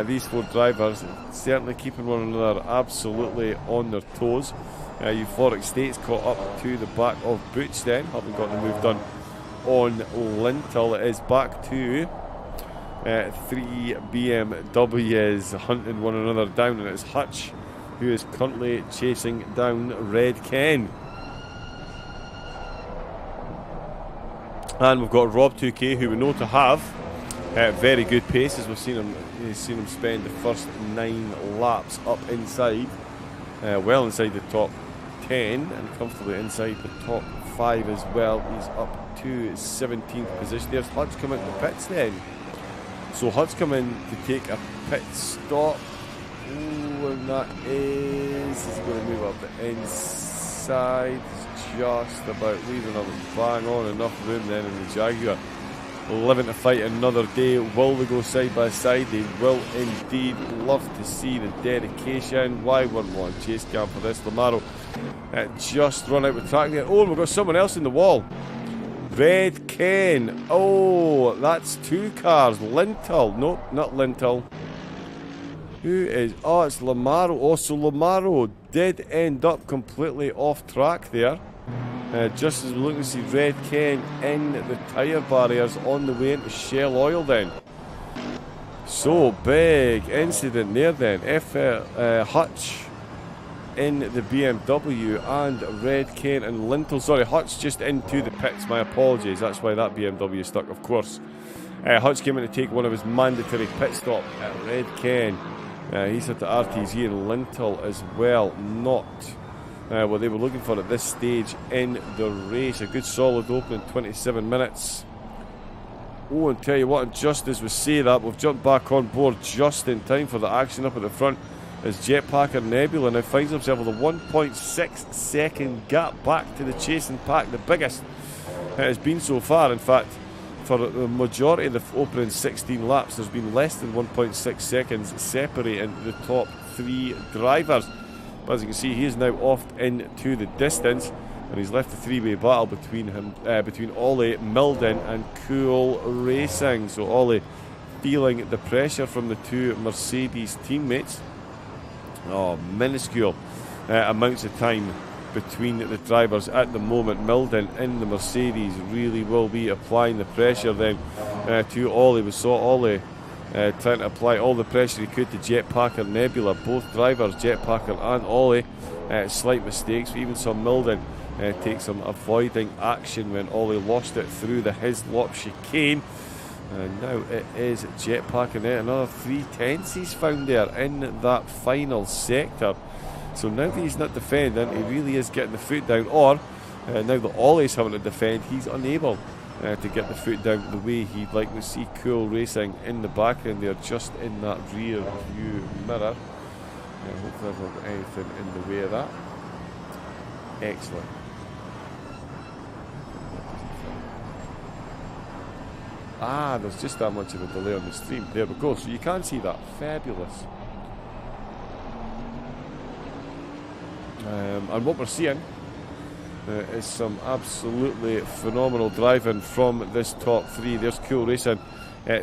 These 4 drivers certainly keeping one another absolutely on their toes. Euphoric State's caught up to the back of Butch then, having got the move done on Lintel. It is back to 3 BMWs hunting one another down, and it's Hutch who is currently chasing down Red Ken. And we've got Rob 2K, who we know to have very good pace, as we've seen him spend the first 9 laps up inside, well inside the top 10, and comfortably inside the top 5 as well. He's up to 17th position. There's Hutch coming to the pits then. So Hutch come in to take a pit stop. Ooh, and that is going to move up the inside. Just about leaving a bang on enough room then in the Jaguar. Living to fight another day. Will they go side by side? They will indeed. Love to see the dedication. Why wouldn't want a chase cam for this? Lamaro just run out with track there. Oh, we've got someone else in the wall. Red Ken. Oh, that's 2 cars. Lintel. Nope, not Lintel. Who is... Oh, it's Lamaro. Oh, so Lamaro did end up completely off track there. Just as we're looking to see Red Ken in the tyre barriers on the way into Shell Oil then. So, big incident there then. Hutch in the BMW and Red Ken and Lintel. Sorry, Hutch just into the pits. My apologies. That's why that BMW is stuck, of course. Hutch came in to take one of his mandatory pit stop at Red Ken. He's at the RTZ and Lintel as well. Not what they were looking for at this stage in the race. A good solid opening, 27 minutes. Oh, and tell you what, and just as we say that, we've jumped back on board just in time for the action up at the front, as Jetpacker Nebula now finds himself with a 1.6 second gap back to the chasing pack, the biggest it has been so far. In fact, for the majority of the opening 16 laps, there's been less than 1.6 seconds separating the top 3 drivers. But as you can see, he is now off into the distance. And he's left a three-way battle between him, between Ollie, Milden and Cool Racing. So Ollie feeling the pressure from the two Mercedes teammates. Oh, minuscule amounts of time between the drivers at the moment. Milden in the Mercedes really will be applying the pressure then to Ollie. We saw Ollie trying to apply all the pressure he could to Jetpacker Nebula. Both drivers, Jetpacker and Ollie, slight mistakes. We even saw Milden take some avoiding action when Ollie lost it through the Hislop chicane. And now it is Jetpacker Net. Another 3/10 he's found there in that final sector. So now that he's not defending, he really is getting the foot down. Or now that Ollie's having to defend, he's unable to get the foot down the way he'd like. We see Cool Racing in the background there, just in that rear view mirror. Hopefully I've not got anything in the way of that. Excellent. Ah, there's just that much of a delay on the stream. There we go. So you can see that. Fabulous. And what we're seeing is some absolutely phenomenal driving from this top three. There's Cool Racing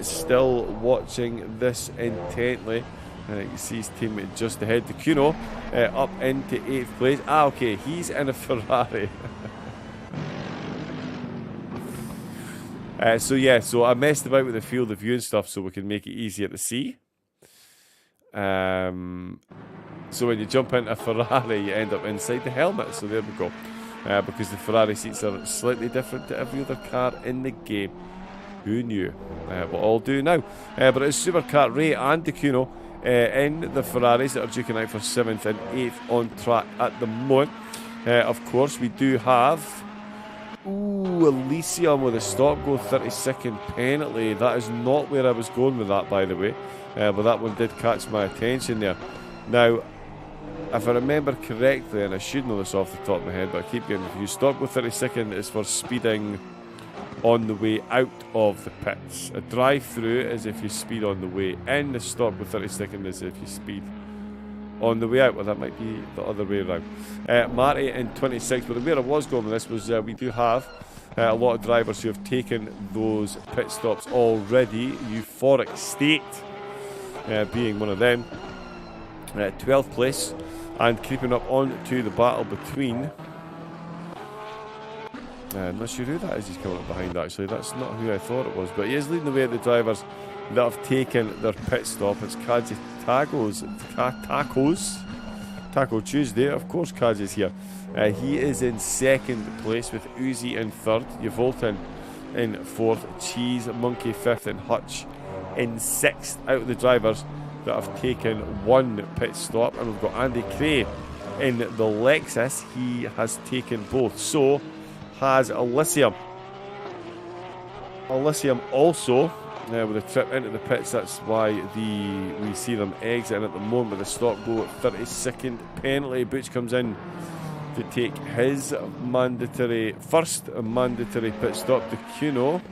still watching this intently. You see his teammate just ahead. The Cuno up into 8th place. Ah, okay, he's in a Ferrari. So I messed about with the field of view and stuff so we can make it easier to see. So when you jump into a Ferrari, you end up inside the helmet. So there we go. Because the Ferrari seats are slightly different to every other car in the game. Who knew? We'll all do now. But it's Supercar Ray and DeCuno in the Ferraris that are duking out for 7th and 8th on track at the moment. Of course, we do have... Ooh, Elysium with a stop go 30-second penalty. That is not where I was going with that, by the way. But that one did catch my attention there. Now, if I remember correctly, and I should know this off the top of my head, but I keep getting confused, stop go 30-second is for speeding on the way out of the pits. A drive-through is if you speed on the way in. The stop go 30-second is if you speed on the way out. Well, that might be the other way around. Marty in 26, but where I was going with this was we do have a lot of drivers who have taken those pit stops already. Euphoric State being one of them. 12th place, and creeping up on to the battle between... I'm not sure who that is he's coming up behind, actually. That's not who I thought it was, but he is leading the way at the drivers that have taken their pit stop. It's Kaji Taco Tuesday. Of course Kaji's here. He is in 2nd place with Uzi in 3rd, Oulton in 4th, Cheese Monkey 5th, and Hutch in 6th. Out of the drivers that have taken one pit stop, and we've got Andy Cray in the Lexus. He has taken both. So has Elysium. Elysium also with a trip into the pits. That's why we see them exiting at the moment with a stop go at 30-second penalty. Butch comes in to take his first mandatory pit stop. The Cuno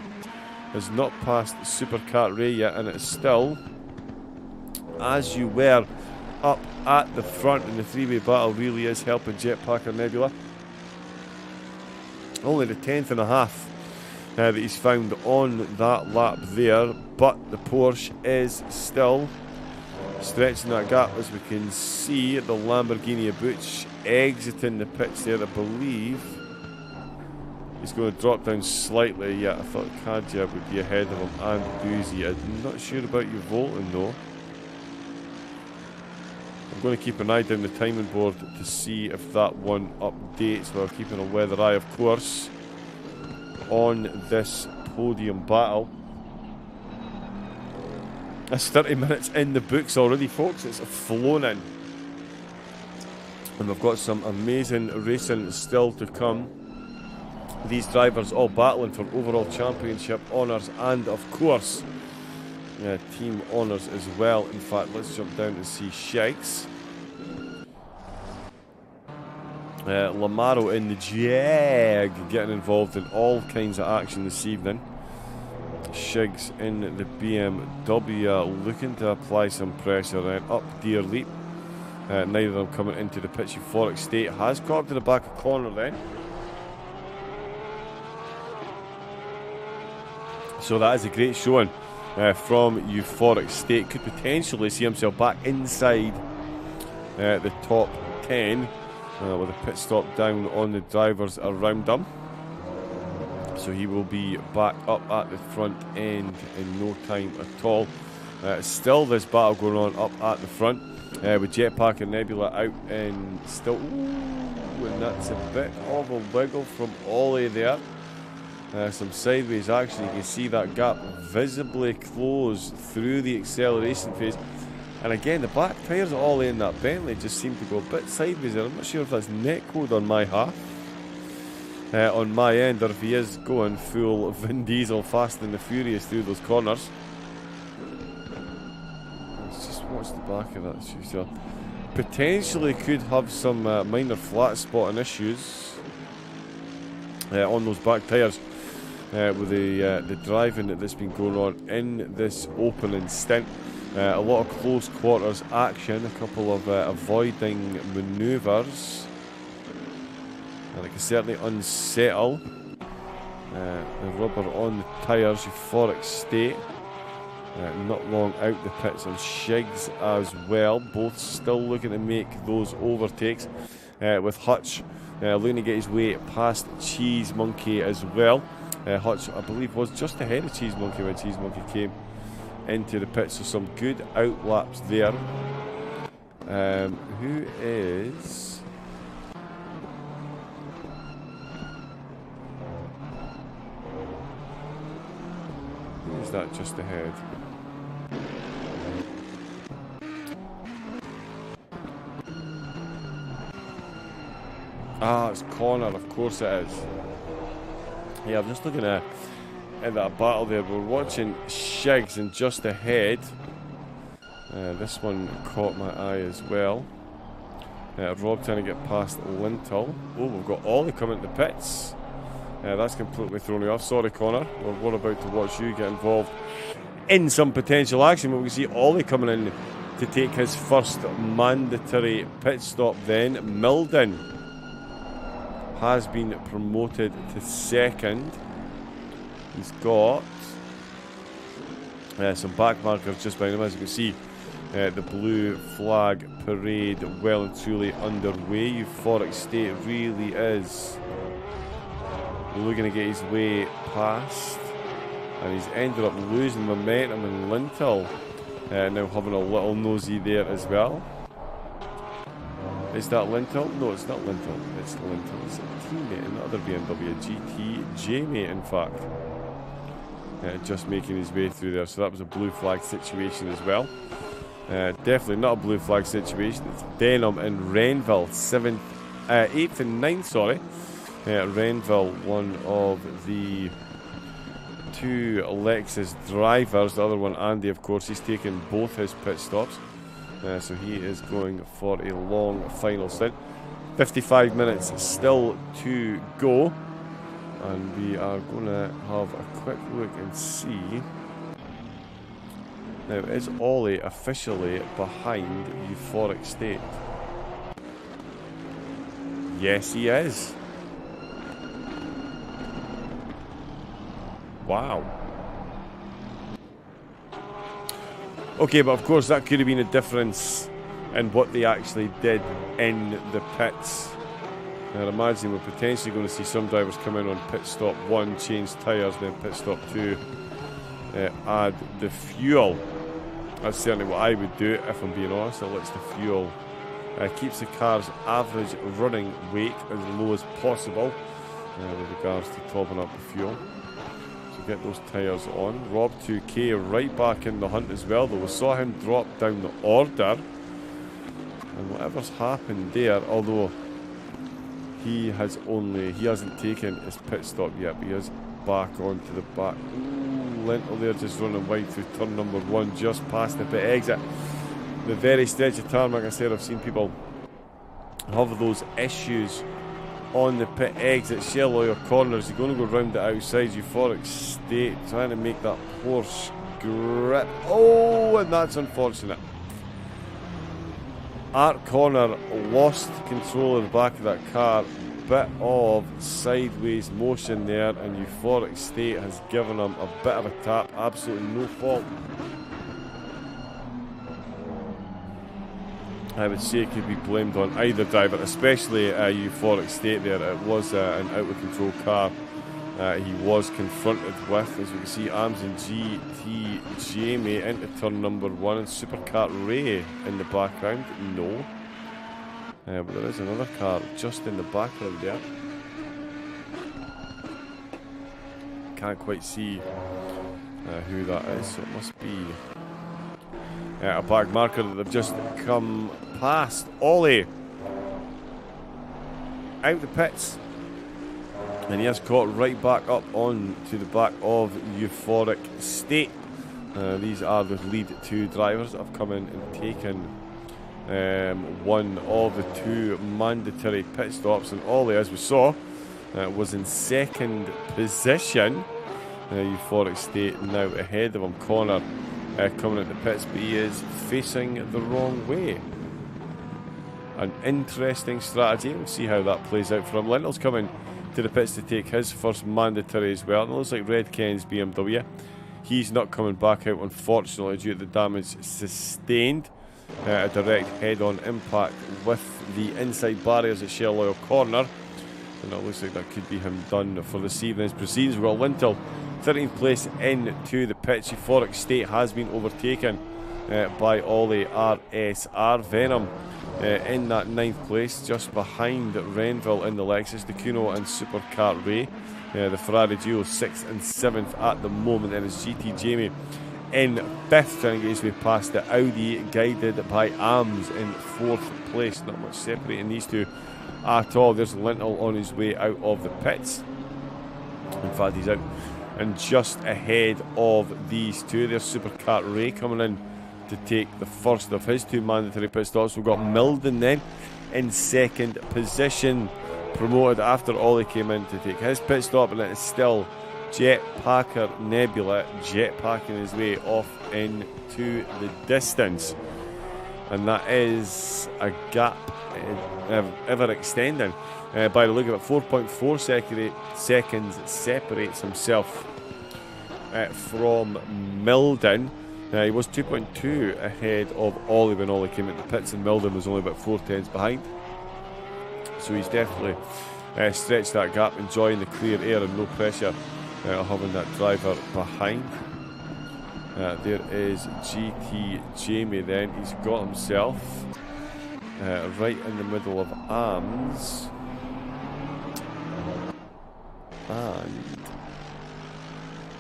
has not passed Supercar Ray yet, and it's still As You Were up at the front, and the three-way battle really is helping Jetpacker Nebula. Only the 10th and a half that he's found on that lap there, but the Porsche is still stretching that gap, as we can see. The Lamborghini of Butch exiting the pits there. I believe he's going to drop down slightly. Yeah, I thought Kadja would be ahead of him, and Boozy. I'm not sure about you Oulton though. I'm going to keep an eye down the timing board to see if that one updates. We're keeping a weather eye, of course, on this podium battle. That's 30 minutes in the books already, folks. It's flown in. And we've got some amazing racing still to come. These drivers all battling for overall championship honours and, of course, team honours as well. In fact, let's jump down and see Shikes. Lamaro in the Jag getting involved in all kinds of action this evening. Shigs in the BMW looking to apply some pressure and up Deer Leap. Neither of them coming into the pitch. Euphoric State has got up to the back of corner then. So that is a great showing from Euphoric State. Could potentially see himself back inside the top 10 with a pit stop down on the drivers around him. So he will be back up at the front end in no time at all. Still this battle going on up at the front with Jetpack and Nebula out and still. Ooh, and that's a bit of a wiggle from Ollie there. Some sideways action. You can see that gap visibly close through the acceleration phase. And again, the back tyres of Ollie in that Bentley just seem to go a bit sideways there. I'm not sure if that's net code on my half. On my end, or if he is going full Vin Diesel Fast and the Furious through those corners. Let's just watch the back of that shoe. So potentially could have some minor flat spotting issues on those back tyres with the driving that's been going on in this opening stint. A lot of close quarters action, a couple of avoiding manoeuvres. And it can certainly unsettle the rubber on the tyres. Euphoric State not long out the pits, and Shigs as well, both still looking to make those overtakes with Hutch looking to get his way past Cheese Monkey as well. Hutch, I believe, was just ahead of Cheese Monkey when Cheese Monkey came into the pits, so some good outlaps there. Who is... Is that just ahead? Ah, it's Connor, of course it is. Yeah, I'm just looking at that battle there. We're watching Shigs and just ahead. This one caught my eye as well. Rob trying to get past Lintel. Oh, we've got Ollie coming to the pits. That's completely thrown me off. Sorry, Connor. We're about to watch you get involved in some potential action. But we see Ollie coming in to take his first mandatory pit stop then. Milden has been promoted to second. He's got some back markers just behind him. As you can see, the blue flag parade well and truly underway. Euphoric State really is looking to get his way past, and he's ended up losing momentum in Lintel, now having a little nosy there as well. Is that Lintel? No, it's not Lintel. It's Lintel. It's a teammate in the other BMW, GT Jamie, in fact. Just making his way through there. So that was a blue flag situation as well. Definitely not a blue flag situation. It's Denham and Renville, 8th and 9th, sorry. Renville, one of the two Lexus drivers. The other one, Andy, of course, he's taken both his pit stops. So he is going for a long final stint. 55 minutes still to go. And we are going to have a quick look and see. Now, is Ollie officially behind Euphoric State? Yes, he is. Wow. Okay, but of course that could have been a difference in what they actually did in the pits. I'd imagine we're potentially going to see some drivers come in on pit stop 1, change tyres, then pit stop 2, add the fuel. That's certainly what I would do if I'm being honest. It lets the fuel, keeps the car's average running weight as low as possible with regards to topping up the fuel. Get those tyres on. Rob 2K right back in the hunt as well, though we saw him drop down the order, and whatever's happened there, although he hasn't taken his pit stop yet, but he is back onto the back. Ooh, Lintel there just running wide through turn number 1, just past the pit exit. The very stretch of tarmac. I said I've seen people have those issues on the pit exit. Shell oil corners, you're going to go round the outside. Euphoric State trying to make that horse grip. Oh, and that's unfortunate. Art Connor lost control of the back of that car bit of sideways motion there, and Euphoric State has given him a bit of a tap. Absolutely no fault. I would say it could be blamed on either driver, especially Euphoric State there. It was an out-of-control car he was confronted with. As you can see, Arms and GT Jamie into turn number 1, and Supercar Ray in the background. No. But there is another car just in the background there. Can't quite see who that is, so it must be a back marker that they've just come past. Ollie out the pits, and he has caught right back up on to the back of Euphoric State. These are the lead 2 drivers that have come in and taken one of the 2 mandatory pit stops, and Ollie, as we saw, was in 2nd position. Euphoric State now ahead of him. Connor coming at the pits, but he is facing the wrong way. An interesting strategy. We'll see how that plays out for him. Lentil's coming to the pits to take his first mandatory as well. And it looks like Red Ken's BMW. He's not coming back out, unfortunately, due to the damage sustained. A direct head-on impact with the inside barriers at Shell Oil Corner. And it looks like that could be him done for this evening's proceedings. We've got Lintel 13th place into the pits. Euphoric State has been overtaken by Ollie RSR. Venom in that 9th place, just behind Renville in the Lexus, the Kuno and Supercar Ray. The Ferrari duo 6th and 7th at the moment. Then it's GT Jamie in 5th, trying to get his way past the Audi, guided by Arms in 4th place. Not much separating these two at all. There's Lintel on his way out of the pits. In fact, he's out and just ahead of these two. There's Supercar Ray coming in to take the first of his 2 mandatory pit stops. We've got Milden then in 2nd position, promoted after Ollie came in to take his pit stop, and it is still Jet Packer Nebula jetpacking his way off into the distance, and that is a gap ever extending. By the look of it, 4.4 seconds separates himself from Milden. He was 2.2 ahead of Ollie when Ollie came into the pits, and Milden was only about 4 tenths behind. So he's definitely stretched that gap, enjoying the clear air and no pressure having that driver behind. There is GT Jamie then. He's got himself right in the middle of Arms.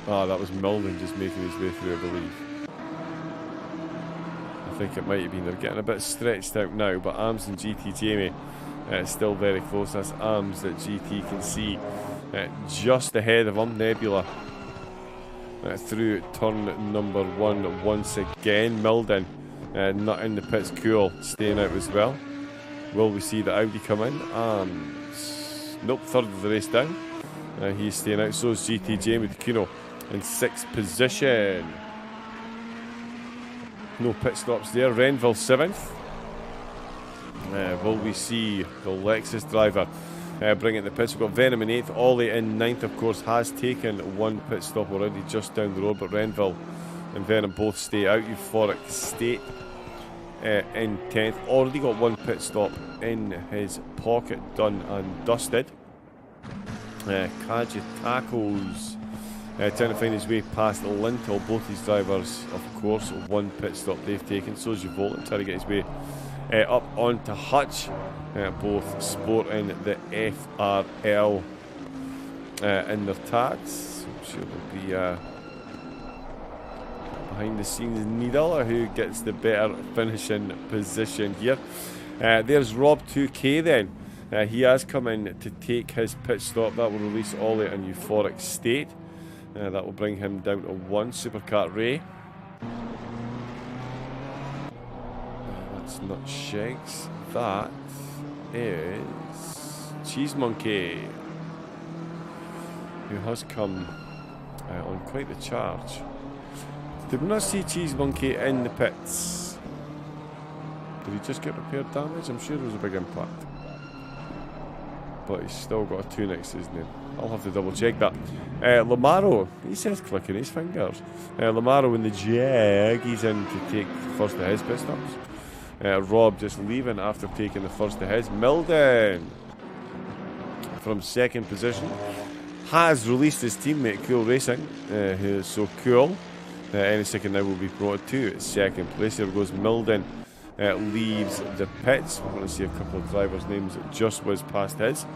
And that was Milden just making his way through, I believe. I think it might have been. They're getting a bit stretched out now, but Arms and GT Jamie still very close. That's Arms that GT can see just ahead of him. Nebula through turn number 1 once again. Milden not in the pits, cool, staying out as well. Will we see the Audi come in? Nope, 3rd of the race down. He's staying out. So is GT Jamie, the Kuno, in 6th position. No pit stops there. Renville 7th. Will we see the Lexus driver bring it in the pits? We've got Venom in 8th. Ollie in 9th, of course, has taken 1 pit stop already just down the road, but Renville and Venom both stay out. Euphoric State in 10th. Already got 1 pit stop in his pocket, done and dusted. Kaji Tacos trying to find his way past Lintel. Both these drivers, of course, 1 pit stop they've taken. So is Oulton trying to get his way up onto Hutch. Both sporting the FRL in their tags. I'm sure there'll be behind the scenes Needle who gets the better finishing position here. There's Rob 2K then. He has come in to take his pit stop. That will release Ollie and Euphoric State. That will bring him down to 1. Supercar Ray. That's not Shegs. That is Cheese Monkey, who has come on quite the charge. Did we not see Cheese Monkey in the pits? Did he just get repaired damage? I'm sure there was a big impact. but he's still got a 2 next to his name. I'll have to double check that. Lamaro, he says clicking his fingers. Lamaro in the Jag, he's in to take the first of his pit stops. Rob just leaving after taking the first of his. Milden from second position has released his teammate Cool Racing, who is so cool. Any second now will be promoted to second place. Here goes Milden. Leaves the pits. We're going to see a couple of drivers' names that just whiz past his.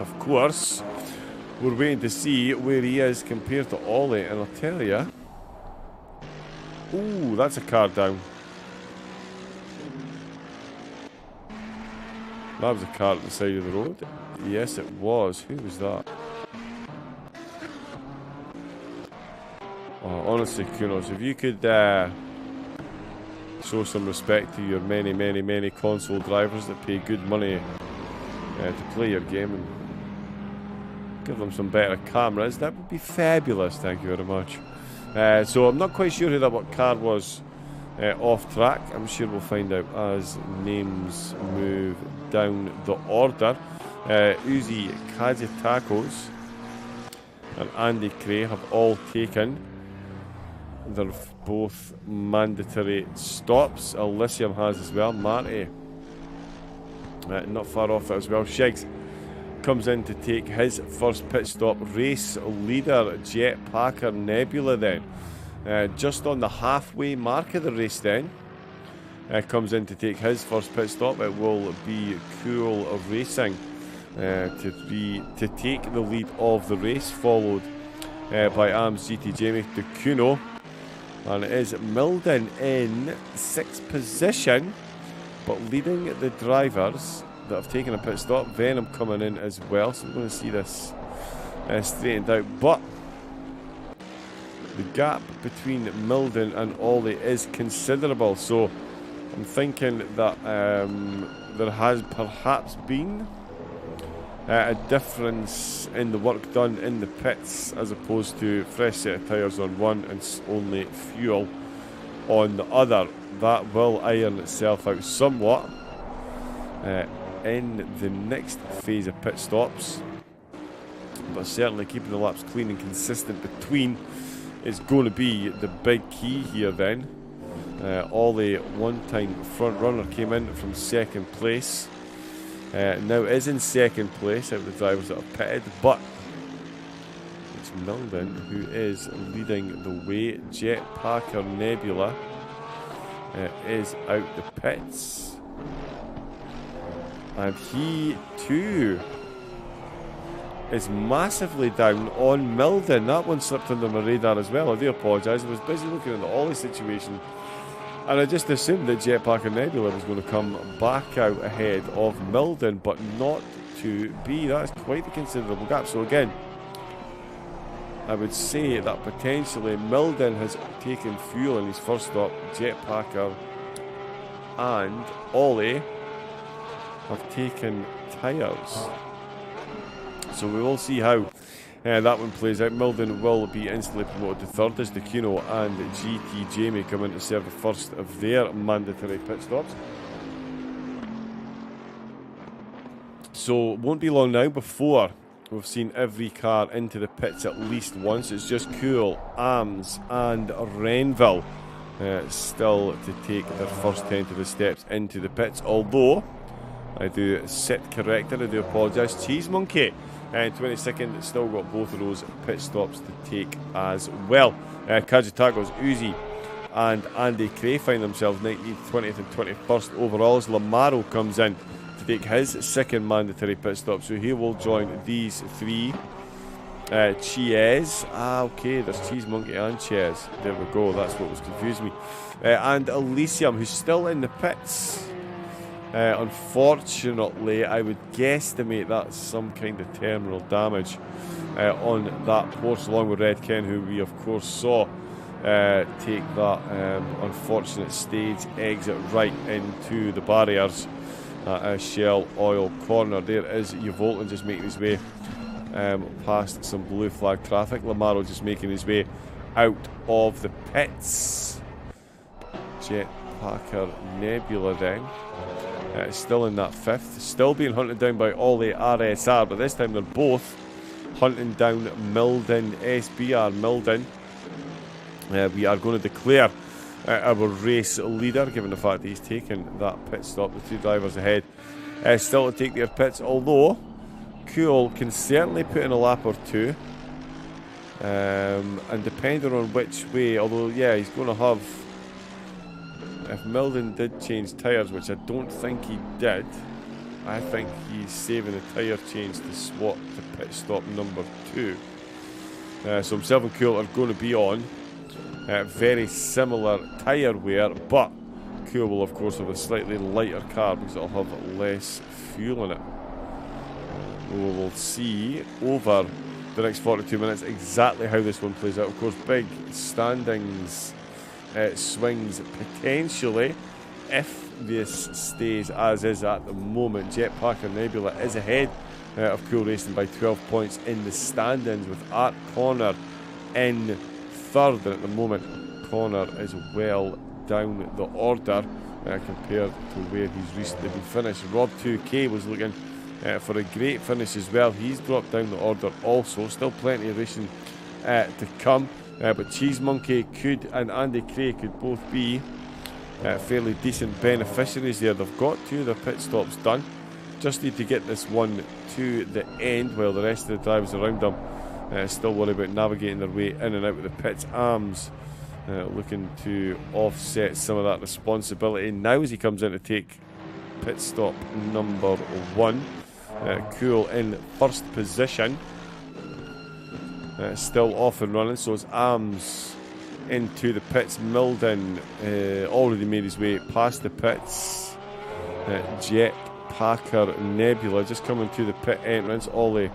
Of course, we're waiting to see where he is compared to Ollie, and I'll tell you. Ooh, that's a car down. That was a car at the side of the road. Yes, it was. Who was that? Oh, honestly, Kunos, if you could show some respect to your many, many, many console drivers that pay good money to play your game and give them some better cameras, that would be fabulous. Thank you very much. So I'm not quite sure who that what car was off track. I'm sure we'll find out as names move down the order. Uzi Kajitakos and Andy Cray have all taken their both mandatory stops. Elysium has as well. Marty not far off it as well. Shigs comes in to take his first pit stop. Race leader Jet Packer Nebula then just on the halfway mark of the race then comes in to take his first pit stop. It will be Cool Racing to take the lead of the race, followed by AMS GT Jamie to Kuno, and it is Milden in 6th position, but leading the drivers that have taken a pit stop. Venom coming in as well, so we're going to see this straightened out, but the gap between Milden and Ollie is considerable, so I'm thinking that there has perhaps been a difference in the work done in the pits as opposed to fresh set of tyres on one and only fuel on the other. That will iron itself out somewhat in the next phase of pit stops, but certainly keeping the laps clean and consistent between is going to be the big key here then. Ollie, one-time front runner, came in from second place. Now is in second place out of the drivers that have pitted, but it's Milden who is leading the way. Jet Packer Nebula is out the pits, and he too is massively down on Milden. That one slipped under my radar as well. I do apologise. I was busy looking at the Ollie situation, and I just assumed that Jetpack and Nebula was going to come back out ahead of Milden, but not to be. That's quite a considerable gap. So again, I would say that potentially Milden has taken fuel in his first stop. Jetpacker and Ollie have taken tyres. So we will see how that one plays out. Milden will be instantly promoted to third as Kuno and GT Jamie come in to serve the first of their mandatory pit stops. So it won't be long now before we've seen every car into the pits at least once. It's just Cool, AMS and Renville still to take their first tentative steps into the pits, although I do sit corrected, I do apologise. Cheese Monkey 22nd, still got both of those pit stops to take as well. Kajitagos, Uzi and Andy Cray find themselves 19th, 20th and 21st overall as Lamaro comes in to take his second mandatory pit stop, so he will join these three. Chiez, okay, there's Cheese Monkey and Chiez, there we go, that's what was confusing me. And Elysium, who's still in the pits. Unfortunately, I would guesstimate that's some kind of terminal damage on that Porsche, along with Red Ken, who we of course saw take that unfortunate stage exit right into the barriers at Shell Oil Corner. There is Oulton just making his way past some blue flag traffic. Lamaro just making his way out of the pits. Jet Packer Nebula then Still in that 5th. Still being hunted down by Ollie RSR, but this time they're both hunting down Milden SBR. Milden, we are going to declare our race leader, given the fact that he's taken that pit stop. The 2 drivers ahead still to take their pits, although Cool can certainly put in a lap or 2. And depending on which way, although yeah, he's going to have, if Milden did change tyres, which I don't think he did, I think he's saving the tyre change to swap to pit stop number 2. So himself and Cool are going to be on very similar tyre wear, but Cool will of course have a slightly lighter car because it'll have less fuel in it. We will see over the next 42 minutes exactly how this one plays out. Of course, big standings swings potentially if this stays as is at the moment. Jetpack and Nebula is ahead of Cool Racing by 12 points in the standings, with Art Connor in 3rd. And at the moment, Connor is well down the order compared to where he's recently been finished. Rob 2K was looking for a great finish as well. He's dropped down the order also. Still plenty of racing to come. But Cheese Monkey could and Andy Cray could both be fairly decent beneficiaries there. They've got 2 of their pit stops done. Just need to get this one to the end while the rest of the drivers around them still worry about navigating their way in and out of the pits. Arms looking to offset some of that responsibility now as he comes in to take pit stop number 1. Cool in 1st position. Still off and running, so it's Arms into the pits. Milden already made his way past the pits. Jet, Packer, Nebula just coming to the pit entrance. Ollie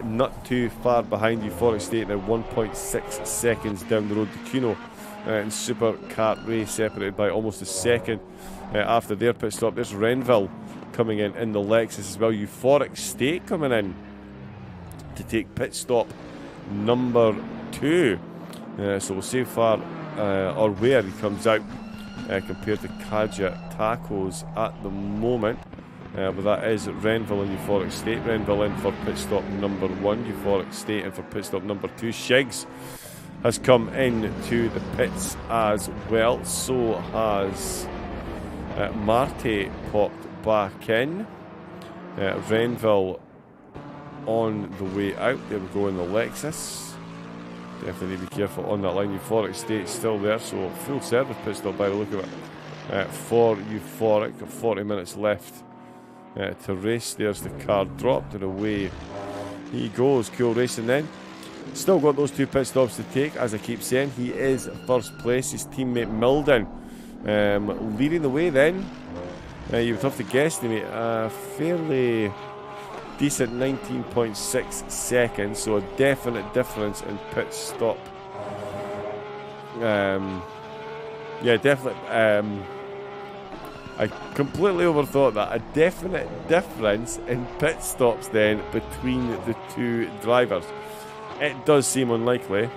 not too far behind Euphoric State, now 1.6 seconds down the road. to Kuno and Super Kart Race separated by almost a second after their pit stop. There's Renville coming in the Lexus as well. Euphoric State coming in to take pit stop number 2. So we'll see how far or where he comes out compared to Kaja Tacos at the moment. But that is Renville and Euphoric State. Renville in for pit stop number 1. Euphoric State in for pit stop number 2. Shigs has come into the pits as well. So has Marte popped back in. Renville on the way out. There we go in the Lexus. Definitely need to be careful on that line. Euphoric State still there, so full service pit stop by the look of it for Euphoric. 40 minutes left to race. There's the car dropped and away he goes. Cool Racing then. Still got those 2 pit stops to take, as I keep saying. He is 1st place. His teammate Milden leading the way then. You would have to guesstimate a fairly decent 19.6 seconds, so a definite difference in pit stop. Yeah, definitely. I completely overthought that. A definite difference in pit stops then between the 2 drivers. It does seem unlikely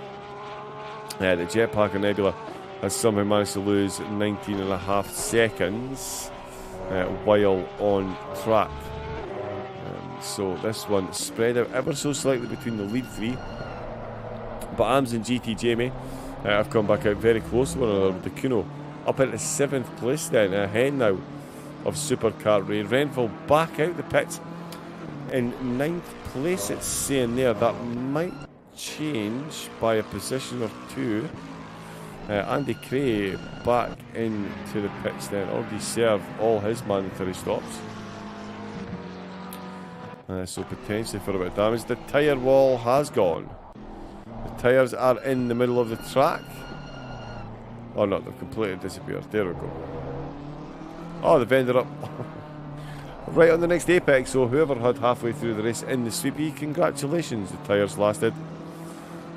that Jetpack and Nebula has somehow managed to lose 19.5 seconds while on track. So this one spread out ever so slightly between the lead 3. But Arms and GT Jamie have come back out very close to one another, with the Kuno up into 7th place then, ahead now of Super Kart Ray. Renville back out the pits in 9th place, it's saying there. That might change by a position or 2. Andy Cray back into the pits then, already served all his mandatory stops. So potentially for a bit of damage. The tyre wall has gone. The tyres are in the middle of the track. Oh no, they've completely disappeared. There we go. Oh, they've ended up right on the next apex. So whoever had halfway through the race in the sweepy, congratulations. The tyres lasted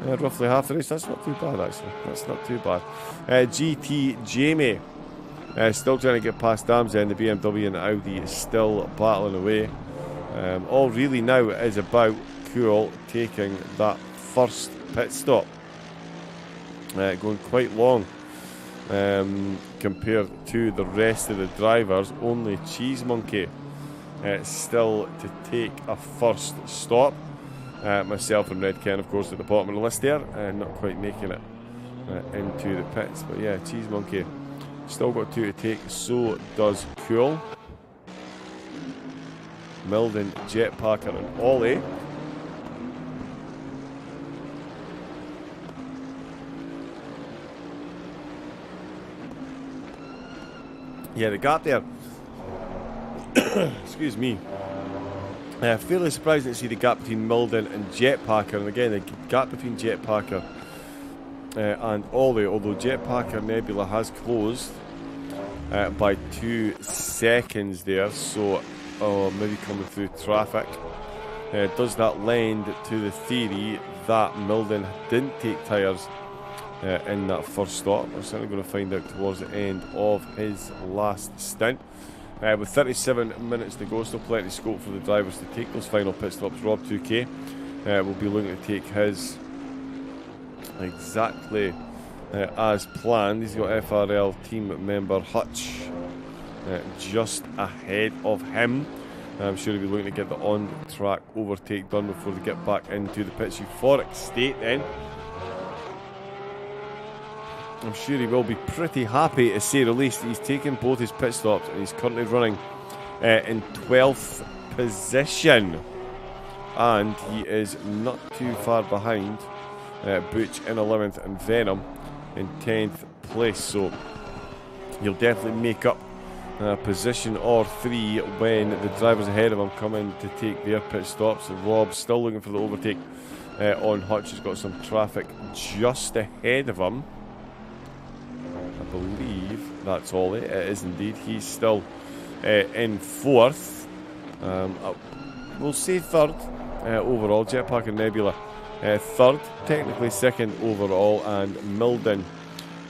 roughly half the race. That's not too bad actually. That's not too bad. GT Jamie still trying to get past Damsen. The BMW and the Audi is still battling away. All really now is about Cool taking that 1st pit stop. Going quite long compared to the rest of the drivers. Only Cheese Monkey still to take a first stop. Myself and Red Ken, of course, at the bottom of the list there, not quite making it into the pits. But yeah, Cheese Monkey still got 2 to take, so does Cool. Milden, Jet Packer and Ollie. Yeah, the gap there. Excuse me. Fairly surprising to see the gap between Milden and Jetpacker, and again the gap between Jetpacker and Ollie, although Jetpacker Nebula has closed by 2 seconds there, so maybe coming through traffic. Does that lend to the theory that Milden didn't take tyres in that first stop? We're certainly going to find out towards the end of his last stint. With 37 minutes to go, still plenty of scope for the drivers to take those final pit stops. Rob 2K will be looking to take his exactly as planned. He's got FRL team member Hutch just ahead of him. I'm sure he'll be looking to get the on-track overtake done before they get back into the pits. Euphoric state then. I'm sure he will be pretty happy, to say the least. He's taken both his pit stops and he's currently running in 12th position. And he is not too far behind Butch in 11th and Venom in 10th place. So he'll definitely make up a position or 3 when the drivers ahead of him come in to take their pit stops. Rob's still looking for the overtake on Hutch. He's got some traffic just ahead of him. I believe that's Ollie. It is indeed. He's still in 4th. We'll say 3rd overall. Jetpack and Nebula 3rd, technically 2nd overall, and Milden,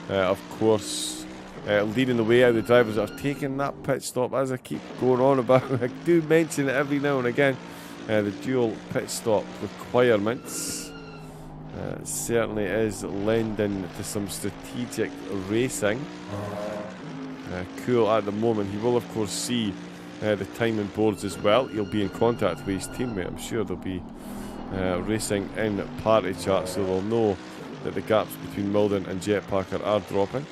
of course, leading the way out. The drivers are taking that pit stop, as I keep going on about. I do mention it every now and again. The dual pit stop requirements. Certainly is lending to some strategic racing. Cool at the moment. He will of course see the timing boards as well. He'll be in contact with his teammate. I'm sure they'll be racing in party chat, so they'll know that the gaps between Milden and Jetpacker are dropping.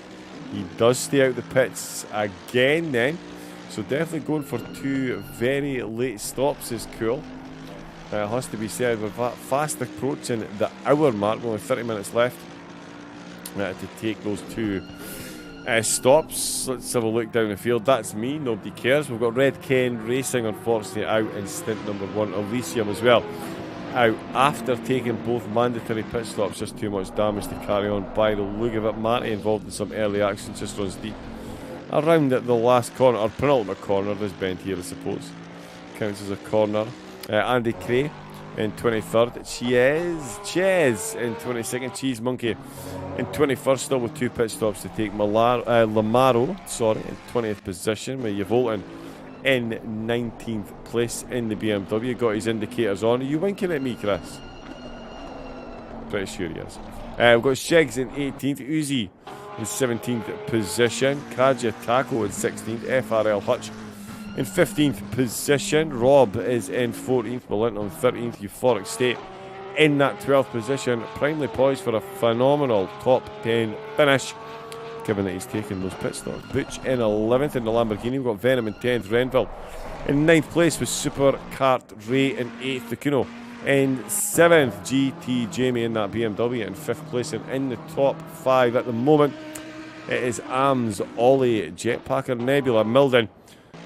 He does stay out the pits again then, so definitely going for 2 very late stops is Cool. Has to be said, we're fast approaching the hour mark. Only 30 minutes left to take those 2 stops. Let's have a look down the field. That's me, nobody cares. We've got Red Ken Racing, unfortunately, out in stint number 1. Elysium as well, out after taking both mandatory pit stops. Just too much damage to carry on by the look of it. Matty involved in some early action, just runs deep around at the last corner, or penultimate corner. This bend here, I suppose, counts as a corner. Andy Cray in 23rd, Ches in 22nd, Cheese Monkey in 21st, still with 2 pit stops to take. Lamaro, in 20th position, with Oulton in 19th place in the BMW. Got his indicators on. Are you winking at me, Chris? Pretty sure he is. We've got Shegs in 18th, Uzi in 17th position, Kaja Taco in 16th, FRL Hutch in 15th position. Rob is in 14th, Berlin on 13th, Euphoric State in that 12th position, primely poised for a phenomenal top 10 finish, given that he's taken those pit stops. Butch in 11th in the Lamborghini. We've got Venom in 10th, Renville in 9th place with Super Kart Ray in 8th, the Kuno in 7th, GT Jamie in that BMW in 5th place, and in the top 5 at the moment it is Ams, Ollie, Jetpacker, Nebula, Milden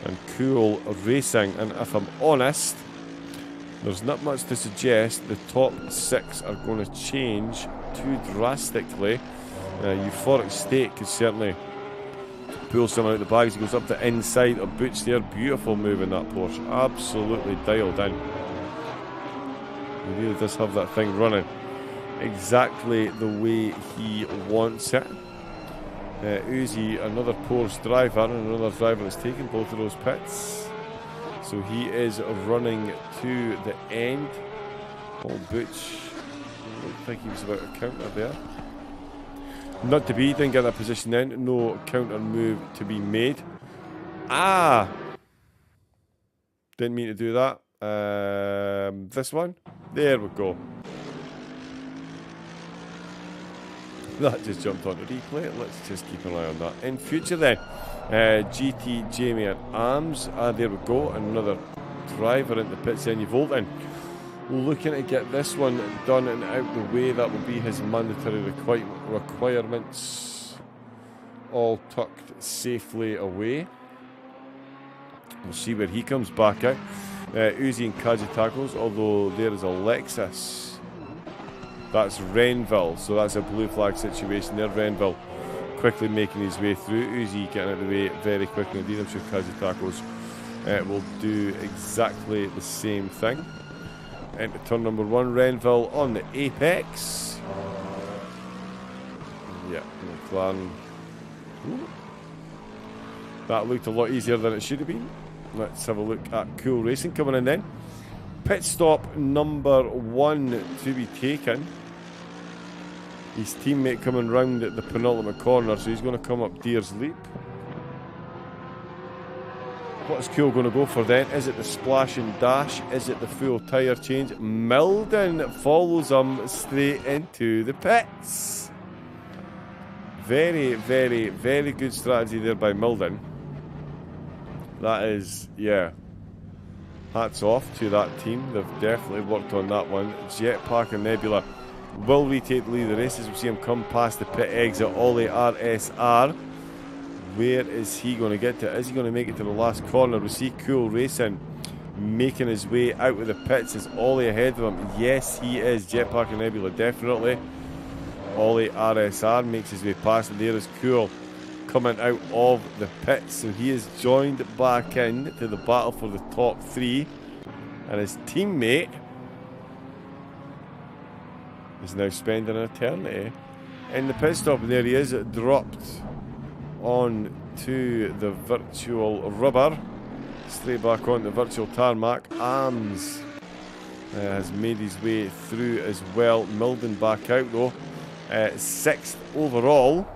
and Cool Racing. And if I'm honest, there's not much to suggest the top 6 are going to change too drastically. Euphoric State could certainly pull some out of the bags. He goes up the inside of Butch there. Beautiful move in that Porsche. Absolutely dialed in. He really does have that thing running exactly the way he wants it. Uzi, another Porsche driver, and another driver that's taken both of those pits. So he is running to the end. Old Butch, I don't think he was about a counter there. Not to be, didn't get that position then. No counter move to be made. Ah! Didn't mean to do that. This one. There we go. That just jumped onto replay. Let's just keep an eye on that. In future then, GT, Jamie and Arms. There we go. Another driver in the pits then. You've Oulton. Looking to get this one done and out the way. That will be his mandatory requirements. All tucked safely away. We'll see where he comes back out. Uzi and Kaji tackles, although there is a Lexus. That's Renville, so that's a blue flag situation there. Renville quickly making his way through. Uzi getting out of the way very quickly indeed. I'm sure Kaji tackles will do exactly the same thing. Into turn number 1, Renville on the apex. Yeah, McLaren. Ooh. That looked a lot easier than it should have been. Let's have a look at Cool Racing coming in then. Pit stop number 1 to be taken. His teammate coming round at the penultimate corner, so he's going to come up Deer's Leap. What's Cool going to go for then? Is it the splash and dash? Is it the full tyre change? Milden follows him straight into the pits. Very, very, very good strategy there by Milden. That is, yeah, hats off to that team. They've definitely worked on that one. Jetpack and Nebula will retake the lead of the race as we see him come past the pit exit. Ollie RSR. Where is he going to get to? Is he going to make it to the last corner? We see Cool Racing making his way out of the pits. Is Ollie ahead of him? Yes, he is. Jetpack and Nebula, definitely. Ollie RSR makes his way past, and there is Cool coming out of the pits. So he is joined back in to the battle for the top 3. And his teammate is now spending an eternity in the pit stop. And there he is, dropped on to the virtual rubber, straight back on the virtual tarmac. Arms has made his way through as well. Milden back out though, 6th overall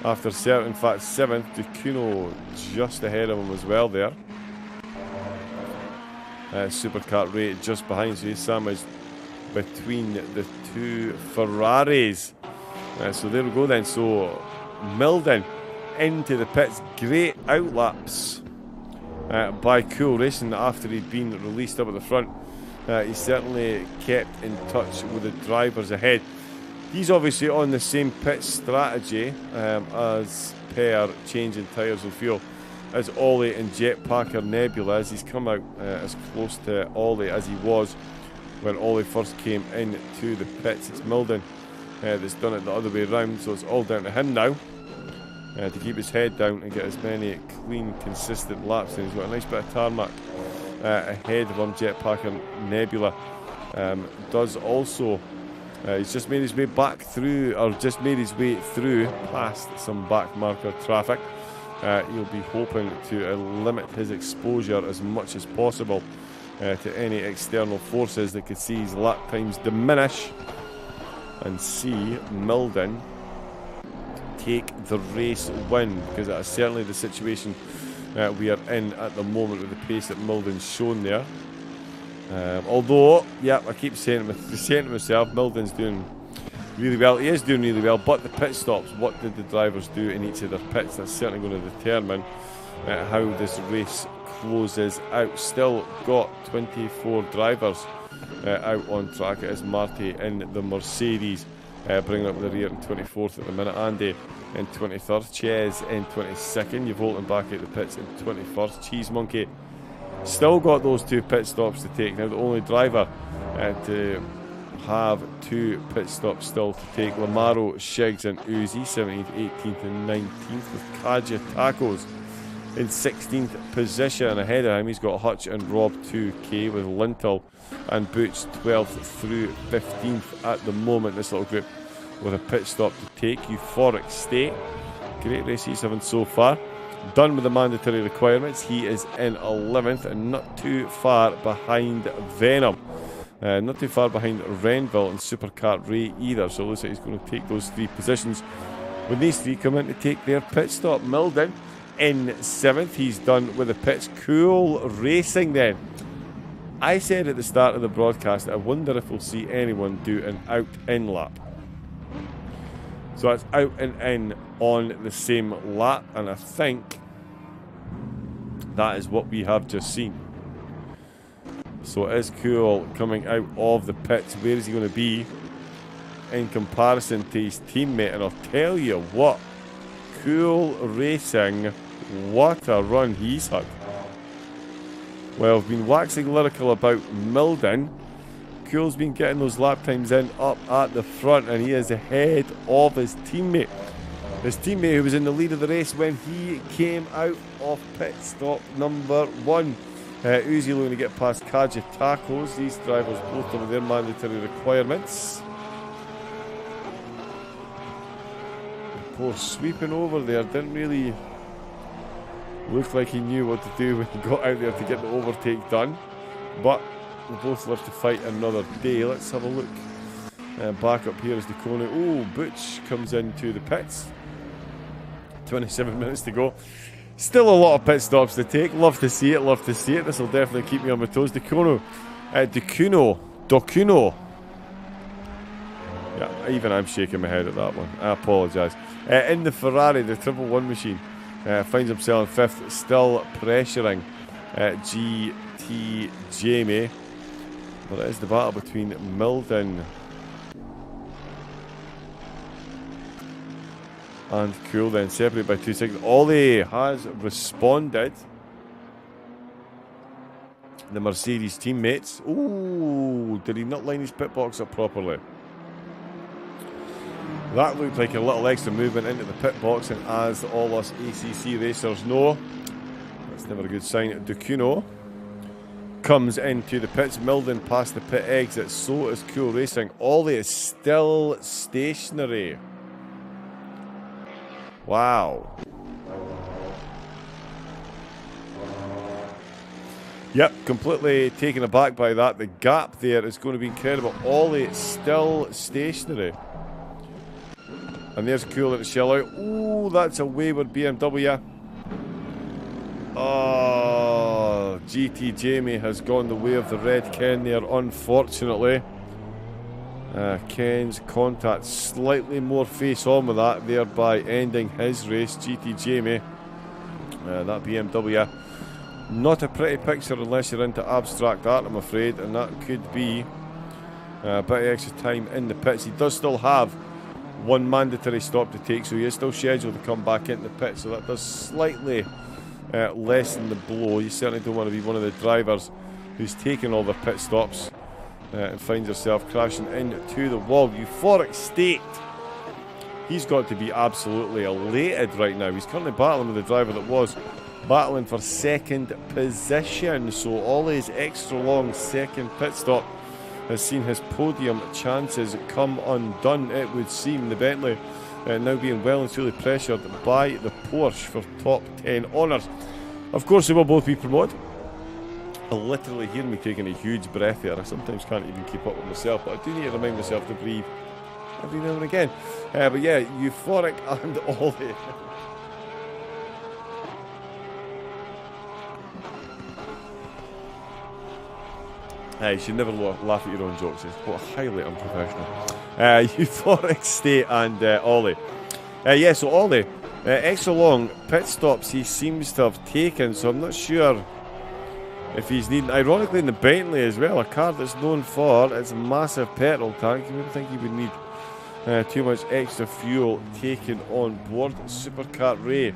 after in fact 7th. Ducuno just ahead of him as well there. Supercar Ray just behind, so he's sandwiched between the 2 Ferraris. So there we go then. So Milden into the pits. Great outlaps by Cool Racing after he'd been released up at the front. He certainly kept in touch with the drivers ahead. He's obviously on the same pit strategy as per changing tyres and fuel as Ollie and Jetpacker Nebula, as he's come out as close to Ollie as he was when Ollie first came into the pits. It's Milden that's done it the other way around, so it's all down to him now to keep his head down and get as many clean, consistent laps. And he's got a nice bit of tarmac ahead of him. Jetpacker Nebula does also. He's just made his way back through, or just made his way through past some back marker traffic. He'll be hoping to limit his exposure as much as possible to any external forces that could see his lap times diminish, and see Milden take the race win, because that is certainly the situation we are in at the moment with the pace that Milden's shown there. Although, yeah, I keep saying to myself, Milden's doing really well. He is doing really well, but the pit stops, what did the drivers do in each of their pits? That's certainly going to determine how this race closes out. Still got 24 drivers out on track. It is Marty in the Mercedes bringing up the rear in 24th at the minute. Andy in 23rd. Ches in 22nd. You've Oulton back at the pits in 21st. Cheese Monkey still got those 2 pit stops to take. Now the only driver to have 2 pit stops still to take. Lamaro, Shiggs and Uzi 17th, 18th and 19th, with Kaja Tacos in 16th position. Ahead of him he's got Hutch and Rob 2K, with Lintel and Butch 12th through 15th at the moment. This little group with a pit stop to take. Euphoric State, great race he's having so far. Done with the mandatory requirements. He is in 11th and not too far behind Venom. Not too far behind Renville and Supercart Ray either, so it looks like he's going to take those 3 positions when these 3 come in to take their pit stop. Milden in 7th, he's done with the pits. Cool Racing then. I said at the start of the broadcast, I wonder if we'll see anyone do an out-in lap. So that's out and in on the same lap, and I think that is what we have just seen. So it is Cool coming out of the pits. Where is he going to be in comparison to his teammate? And I'll tell you what, Cool Racing, what a run he's had. Well, I've been waxing lyrical about Milden. Cool's been getting those lap times in up at the front, and he is ahead of his teammate. His teammate who was in the lead of the race when he came out of pit stop number 1. Uzi looking to get past Kaji Tacos. These drivers both have their mandatory requirements. Poor sweeping over there, didn't really look like he knew what to do when he got out there to get the overtake done. But we both live to fight another day. Let's have a look. Back up here is the corner. Oh, Butch comes into the pits. 27 minutes to go. Still a lot of pit stops to take. Love to see it, love to see it. This will definitely keep me on my toes. Dokuno. Yeah, even I'm shaking my head at that one. I apologise. In the Ferrari, the 111 machine finds himself in 5th, still pressuring GT Jamie. But it is the battle between Milden and Cool, then separated by 2 seconds. Ollie has responded. The Mercedes teammates. Ooh, did he not line his pit box up properly? That looked like a little extra movement into the pit box, and as all us ACC racers know, that's never a good sign. Dokuno comes into the pits. Milden past the pit exit, so is Cool Racing. Ollie is still stationary. Wow. Yep, completely taken aback by that. The gap there is going to be incredible. Ollie still stationary. And there's Cool at the shell out. Ooh, that's a wayward BMW. Oh, GT Jamie has gone the way of the Red Ken there, unfortunately. Ken's contact slightly more face on with that, thereby ending his race. GT Jamie, that BMW. Not a pretty picture unless you're into abstract art, I'm afraid, and that could be a bit of extra time in the pits. He does still have 1 mandatory stop to take, so he is still scheduled to come back into the pit, so that does slightly lessen the blow. You certainly don't want to be one of the drivers who's taking all the pit stops and finds yourself crashing into the wall. Euphoric State, he's got to be absolutely elated right now. He's currently battling with the driver that was battling for 2nd position, so all his extra long 2nd pit stop has seen his podium chances come undone, it would seem. The Bentley now being well and truly pressured by the Porsche for top 10 honours. Of course, they will both be promoted. I literally hear me taking a huge breath there. I sometimes can't even keep up with myself, but I do need to remind myself to breathe every now and again. But yeah, Euphoric and Ollie. You should never laugh at your own jokes. It's what highly unprofessional. Euphoric State and Ollie. Yeah, so Ollie, extra long pit stops he seems to have taken, so I'm not sure if he's needing, ironically in the Bentley as well, a car that's known for its massive petrol tank. You wouldn't think he would need too much extra fuel taken on board. Supercart Ray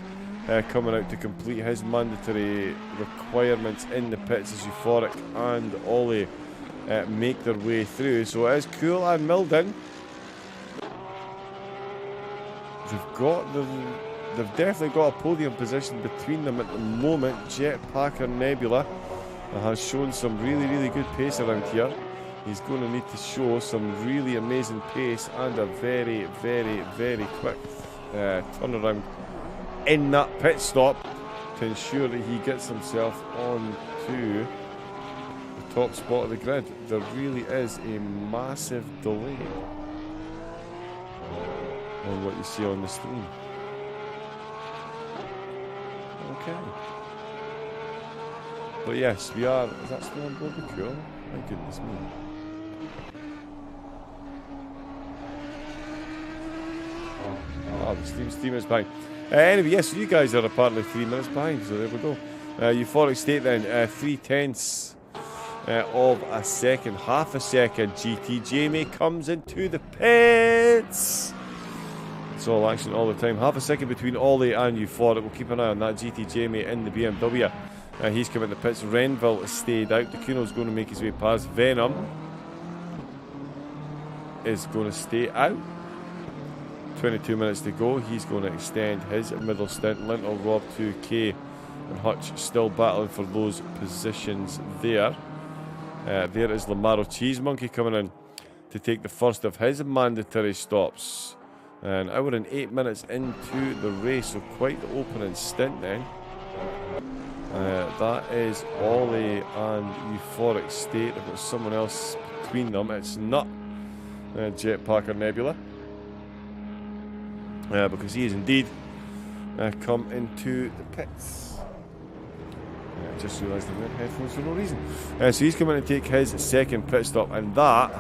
coming out to complete his mandatory requirements in the pits as Euphoric and Ollie make their way through. So it is Cool and Milden. They've definitely got a podium position between them at the moment. Jetpacker Nebula has shown some really, really good pace around here. He's going to need to show some really amazing pace and a very, very, very quick turnaround in that pit stop to ensure that he gets himself on to the top spot of the grid. There really is a massive delay on what you see on the screen. Okay. But yes, we are. Is that still on board the cool? My goodness me. Oh, the steam is behind. Anyway, yes, you guys are apparently 3 minutes behind, so there we go. Euphoric state then, 3/10 of a second, half a second. GT Jamie comes into the pits. It's all action all the time. Half a second between Ollie and Euphoric. We'll keep an eye on that. GT Jamie in the BMW. He's come in the pits. Renville stayed out. The Kuno's going to make his way past. Venom is going to stay out. 22 minutes to go. He's going to extend his middle stint. Lintel, Rob, 2K and Hutch still battling for those positions there. There is Lamaro Cheese Monkey coming in to take the first of his mandatory stops. An hour and 8 minutes into the race, so quite the opening stint then. That is Ollie and Euphoric State. I've got someone else between them. It's not Jetpack or Nebula. Because he is indeed come into the pits. I just realised I'm wearing headphones for no reason. So he's coming to take his second pit stop, and that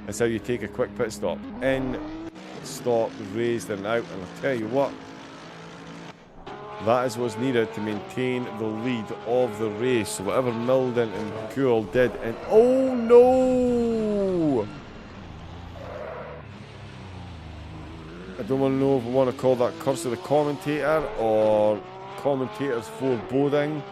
is how you take a quick pit stop. In, stop, raised and out, and I'll tell you what, that is what's needed to maintain the lead of the race. So whatever Milden and Cool did, and oh no! I don't want to know if we want to call that curse of the commentator or commentator's foreboding.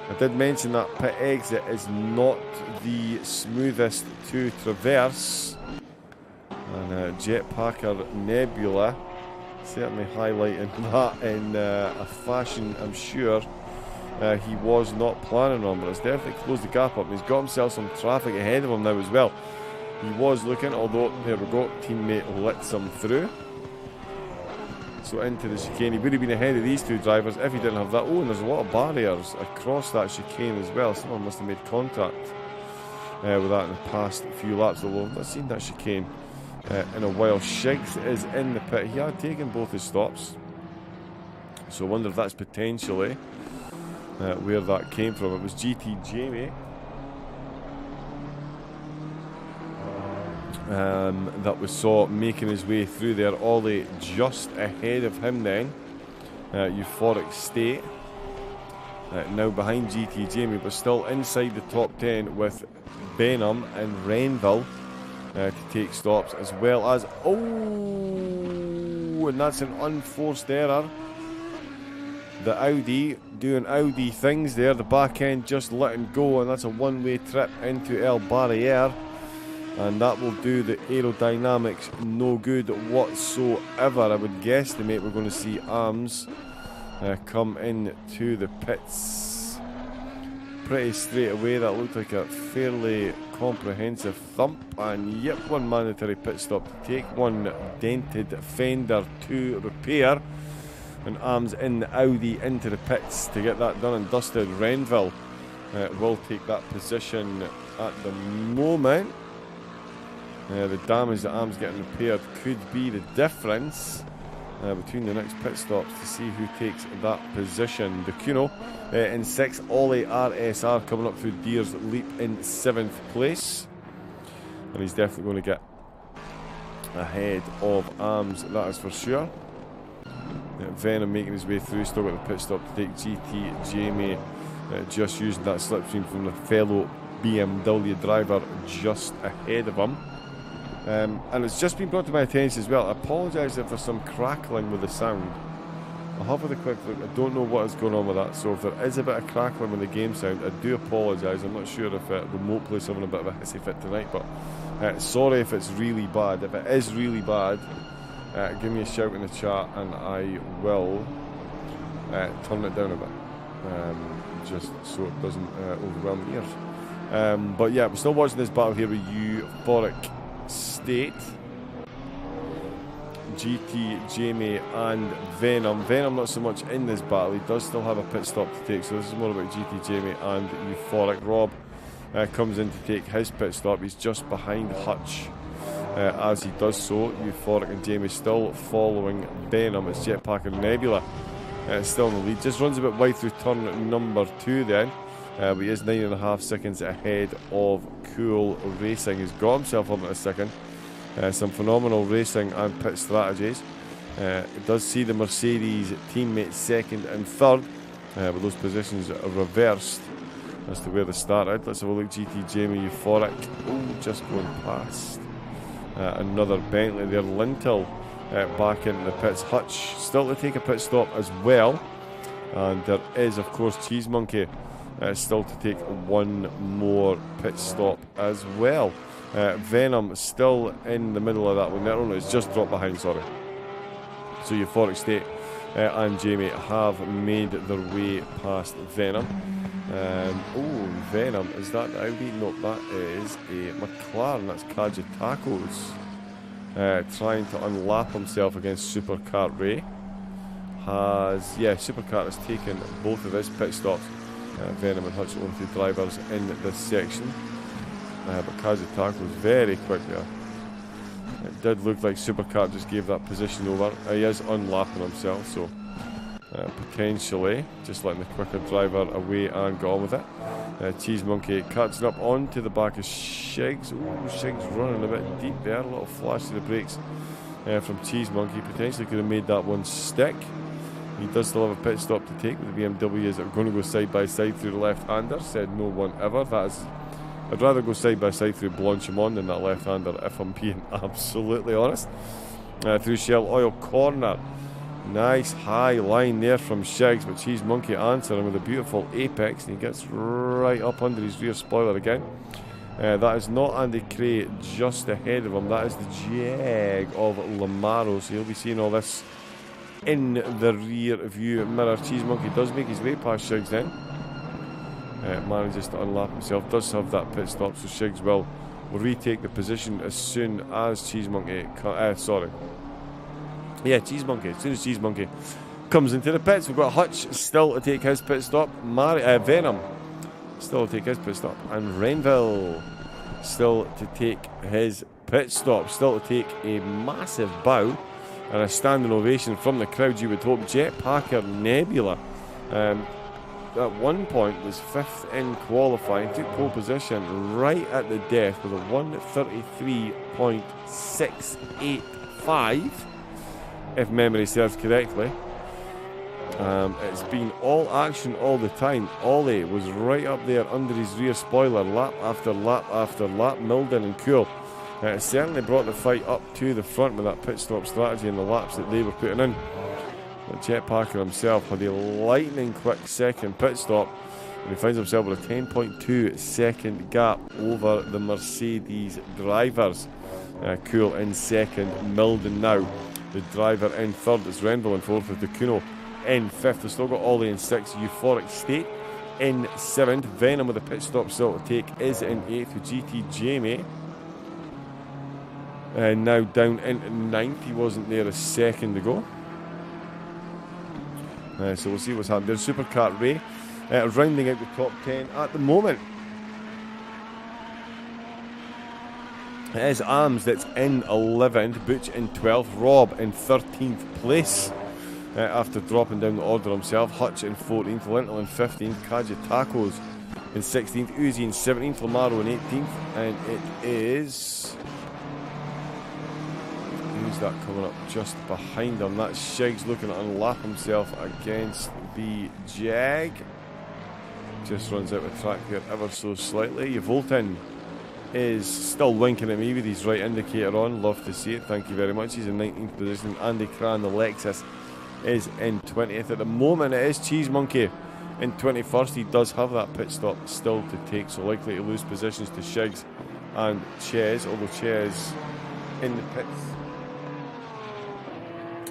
I did mention that pit exit is not the smoothest to traverse. And Jetpacker Nebula certainly highlighting that in a fashion I'm sure he was not planning on, but it's definitely closed the gap up. He's got himself some traffic ahead of him now as well. He was looking, although there we go, teammate lets him through. So into the chicane. He would have been ahead of these two drivers if he didn't have that. Oh, and there's a lot of barriers across that chicane as well. Someone must have made contact with that in the past few laps, although I've not seen that chicane in a while. Shigs is in the pit. He had taken both his stops, so I wonder if that's potentially where that came from. It was GT Jamie that we saw making his way through there. Ollie just ahead of him then. Euphoric State now behind GT Jamie, but still inside the top 10 with Benham and Renville to take stops, as well as and that's an unforced error. The Audi doing Audi things there. The back end just letting go, and that's a one-way trip into El Barriere. And that will do the aerodynamics no good whatsoever. I would guesstimate we're going to see Arms come into the pits pretty straight away. That looked like a fairly comprehensive thump. And yep, one mandatory pit stop to take, one dented fender to repair. And Arms in the Audi into the pits to get that done and dusted. Renville will take that position at the moment. The damage that Arm's getting repaired could be the difference between the next pit stops to see who takes that position. The Kuno in 6th, Ollie RSR coming up through Deer's Leap in 7th place. And he's definitely going to get ahead of Arms, that is for sure. Venom making his way through, still got the pit stop to take. GT Jamie just using that slipstream from the fellow BMW driver just ahead of him. And it's just been brought to my attention as well. I apologise if there's some crackling with the sound. I'll have a quick look. I don't know what is going on with that, so if there is a bit of crackling with the game sound, I do apologise. I'm not sure if Remote Play's having a bit of a hissy fit tonight, but sorry if it's really bad. If it is really bad, give me a shout in the chat and I will turn it down a bit, just so it doesn't overwhelm the ears. But yeah, we're still watching this battle here with Euphoric State, GT Jamie and Venom. Venom not so much in this battle. He does still have a pit stop to take, so this is more about GT Jamie and Euphoric. Rob comes in to take his pit stop. He's just behind Hutch. As he does so, Euphoric and Jamie still following Venom. It's Jetpack and Nebula still in the lead. Just runs a bit wide through turn number 2 then. But he is 9.5 seconds ahead of Cool Racing. He's got himself up at a second. Some phenomenal racing and pit strategies. It does see the Mercedes teammates second and third, but those positions are reversed as to where they started. Let's have a look. GT Jamie, Euphoric. Oh, just going past. Another Bentley there. Lintel back into the pits. Hutch still to take a pit stop as well. And there is, of course, Cheese Monkey still to take one more pit stop as well. Venom still in the middle of that one. No, it's just dropped behind, sorry. So Euphoric State and Jamie have made their way past Venom. Oh, Venom, is that Audi? No, that is a McLaren. That's Kaja Tacos trying to unlap himself against Supercart Ray. Supercart has taken both of his pit stops. Venom and Hutch only 2 drivers in this section. But Kaja Tacos very quick there. It did look like Supercart just gave that position over. He is unlapping himself, so potentially just letting the quicker driver away and go on with it. Cheese Monkey catching up onto the back of Shigs. Ooh, Shigs running a bit deep there. A little flash to the brakes from Cheese Monkey. Potentially could have made that one stick. He does still have a pit stop to take with the BMWs that are going to go side by side through the left-hander. Said no one ever. I'd rather go side by side through Blanchimond than that left-hander, if I'm being absolutely honest. Through Shell Oil Corner. Nice high line there from Shigs, but Cheese Monkey answering with a beautiful apex, and he gets right up under his rear spoiler again. That is not Andy Cray just ahead of him. That is the Jag of Lamaro, so he'll be seeing all this in the rear view mirror. Cheese Monkey does make his way past Shigs then. Manages to unlap himself, does have that pit stop, so Shigs will retake the position as soon as Cheese Monkey Cheese Monkey, as soon as Cheese Monkey comes into the pits. We've got Hutch still to take his pit stop, Venom still to take his pit stop, and Renville still to take his pit stop, still to take a massive bow and a standing ovation from the crowd, you would hope. Jetpacker Nebula at one point was 5th in qualifying, took pole position right at the death with a 1:33.685, if memory serves correctly. It's been all action all the time. Ollie was right up there under his rear spoiler, lap after lap after lap. Milden and Cool certainly brought the fight up to the front with that pit stop strategy and the laps that they were putting in. But Jetpacker himself had a lightning quick second pit stop, and he finds himself with a 10.2 second gap over the Mercedes drivers. Cool in second, Milden now the driver in third. It's Renville in fourth with Kuno in fifth. They've still got Ollie in sixth. Euphoric State in seventh. Venom with a pit stop still to take is in eighth with GT Jamie. Now down into ninth. He wasn't there a second ago. So we'll see what's happened there. Supercart Ray rounding out the top 10 at the moment. It is Arms that's in 11th, Butch in 12th, Rob in 13th place after dropping down the order himself. Hutch in 14th, Lintel in 15th, Kaja Tacos in 16th, Uzi in 17th, Lamaro in 18th, and it is... who's that coming up just behind him? That's Shigs looking to unlap himself against the Jag. Just runs out of track here ever so slightly. Oulton is still winking at me with his right indicator on. Love to see it. Thank you very much. He's in 19th position. Andy Cran, the Lexus, is in 20th. At the moment, it is Cheese Monkey in 21st. He does have that pit stop still to take, so likely to lose positions to Shigs and Ches, although Ches in the pits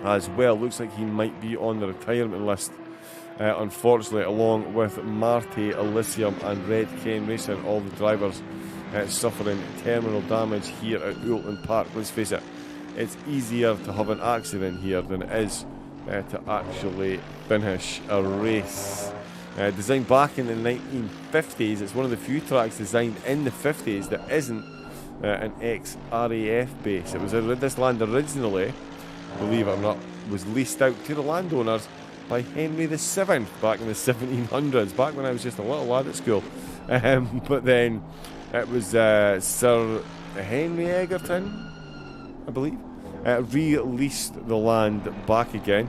as well. Looks like he might be on the retirement list, unfortunately, along with Marty, Elysium and Red Cane Racing. All the drivers suffering terminal damage here at Oulton Park. Let's face it, it's easier to have an accident here than it is to actually finish a race. Designed back in the 1950s, it's one of the few tracks designed in the 50s that isn't an ex-RAF base. It was this land originally, believe it or not, was leased out to the landowners by Henry VII back in the 1700s, back when I was just a little lad at school. But then it was Sir Henry Egerton, I believe, released the land back again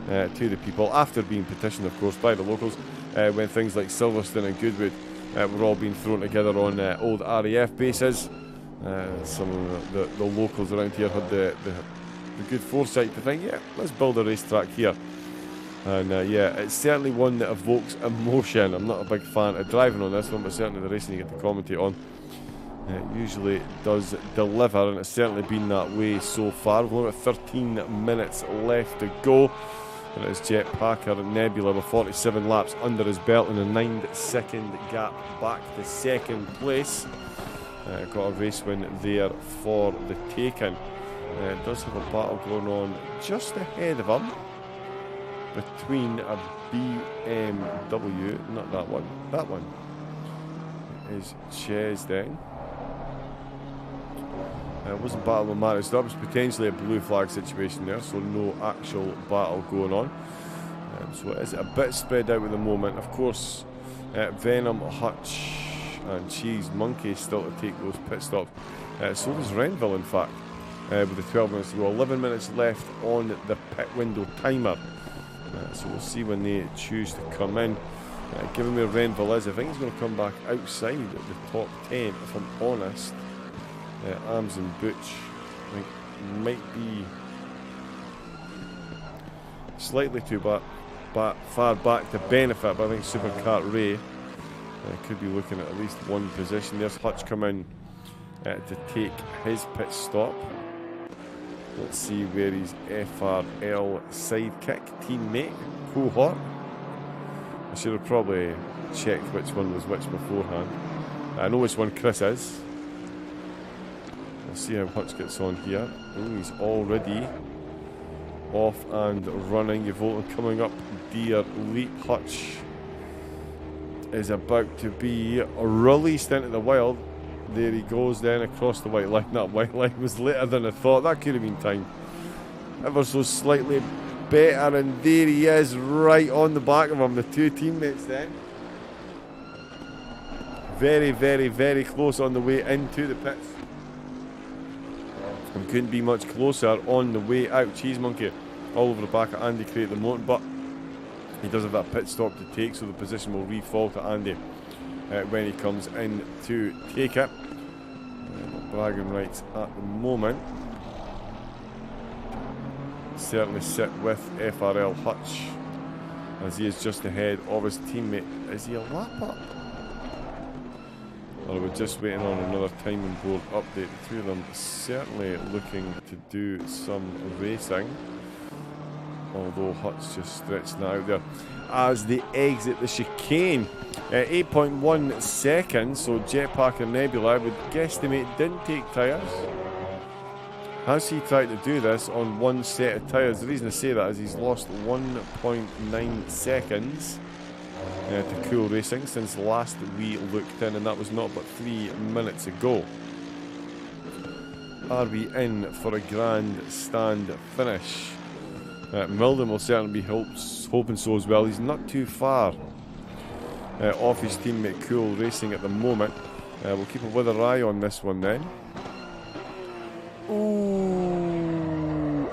to the people after being petitioned, of course, by the locals when things like Silverstone and Goodwood were all being thrown together on old RAF bases. Some of the locals around here had the good foresight to think, yeah, let's build a racetrack here. And yeah, it's certainly one that evokes emotion. I'm not a big fan of driving on this one, but certainly the racing you get to commentate on usually does deliver, and it's certainly been that way so far. We've only got 13 minutes left to go. And it's Jet Packer and Nebula with 47 laps under his belt and a 9-second gap back to second place. Got a race win there for the taking. It does have a battle going on just ahead of him between a BMW, not that one is Ches then. It wasn't battle with Manatory, that was potentially a blue flag situation there, so no actual battle going on. So it is a bit spread out at the moment. Of course, Venom, Hutch and Cheese Monkey still to take those pit stops. So does Renville, in fact, with the 12 minutes to go. 11 minutes left on the pit window timer. So we'll see when they choose to come in. Given where Renville is, I think he's going to come back outside the top 10, if I'm honest. Arms and Butch, I think, might be slightly too far back to benefit, but I think Supercart Ray could be looking at least one position. There's Hutch come in to take his pit stop. Let's see where his FRL sidekick teammate, cohort. I should have probably checked which one was which beforehand. I know which one Chris is. We'll see how Hutch gets on here. Ooh, he's already off and running. You've Oulton coming up, dear Leap. Hutch is about to be released into the wild. There he goes then across the white line. That white line was later than I thought. That could have been timed ever so slightly better, and there he is right on the back of him, the two teammates then. Very, very, very close on the way into the pits. And couldn't be much closer on the way out. Cheese Monkey all over the back of Andy Cray at the moment, but he does have that pit stop to take, so the position will re-fall to Andy when he comes in to take it. Bragging rights at the moment. Certainly sit with FRL Hutch as he is just ahead of his teammate. Is he a lap up? Or we're just waiting on another timing board update. The two of them certainly looking to do some racing. Although Hutch just stretching out there as they exit the chicane. 8.1 seconds, so Jetpack and Nebula, I would guesstimate, didn't take tyres. Has he tried to do this on one set of tyres? The reason I say that is he's lost 1.9 seconds to Cool Racing since last we looked in, and that was not but 3 minutes ago. Are we in for a grandstand finish? Milden will certainly be hoping so as well. He's not too far off his teammate Cool Racing at the moment. We'll keep a weather eye on this one then. Ooh.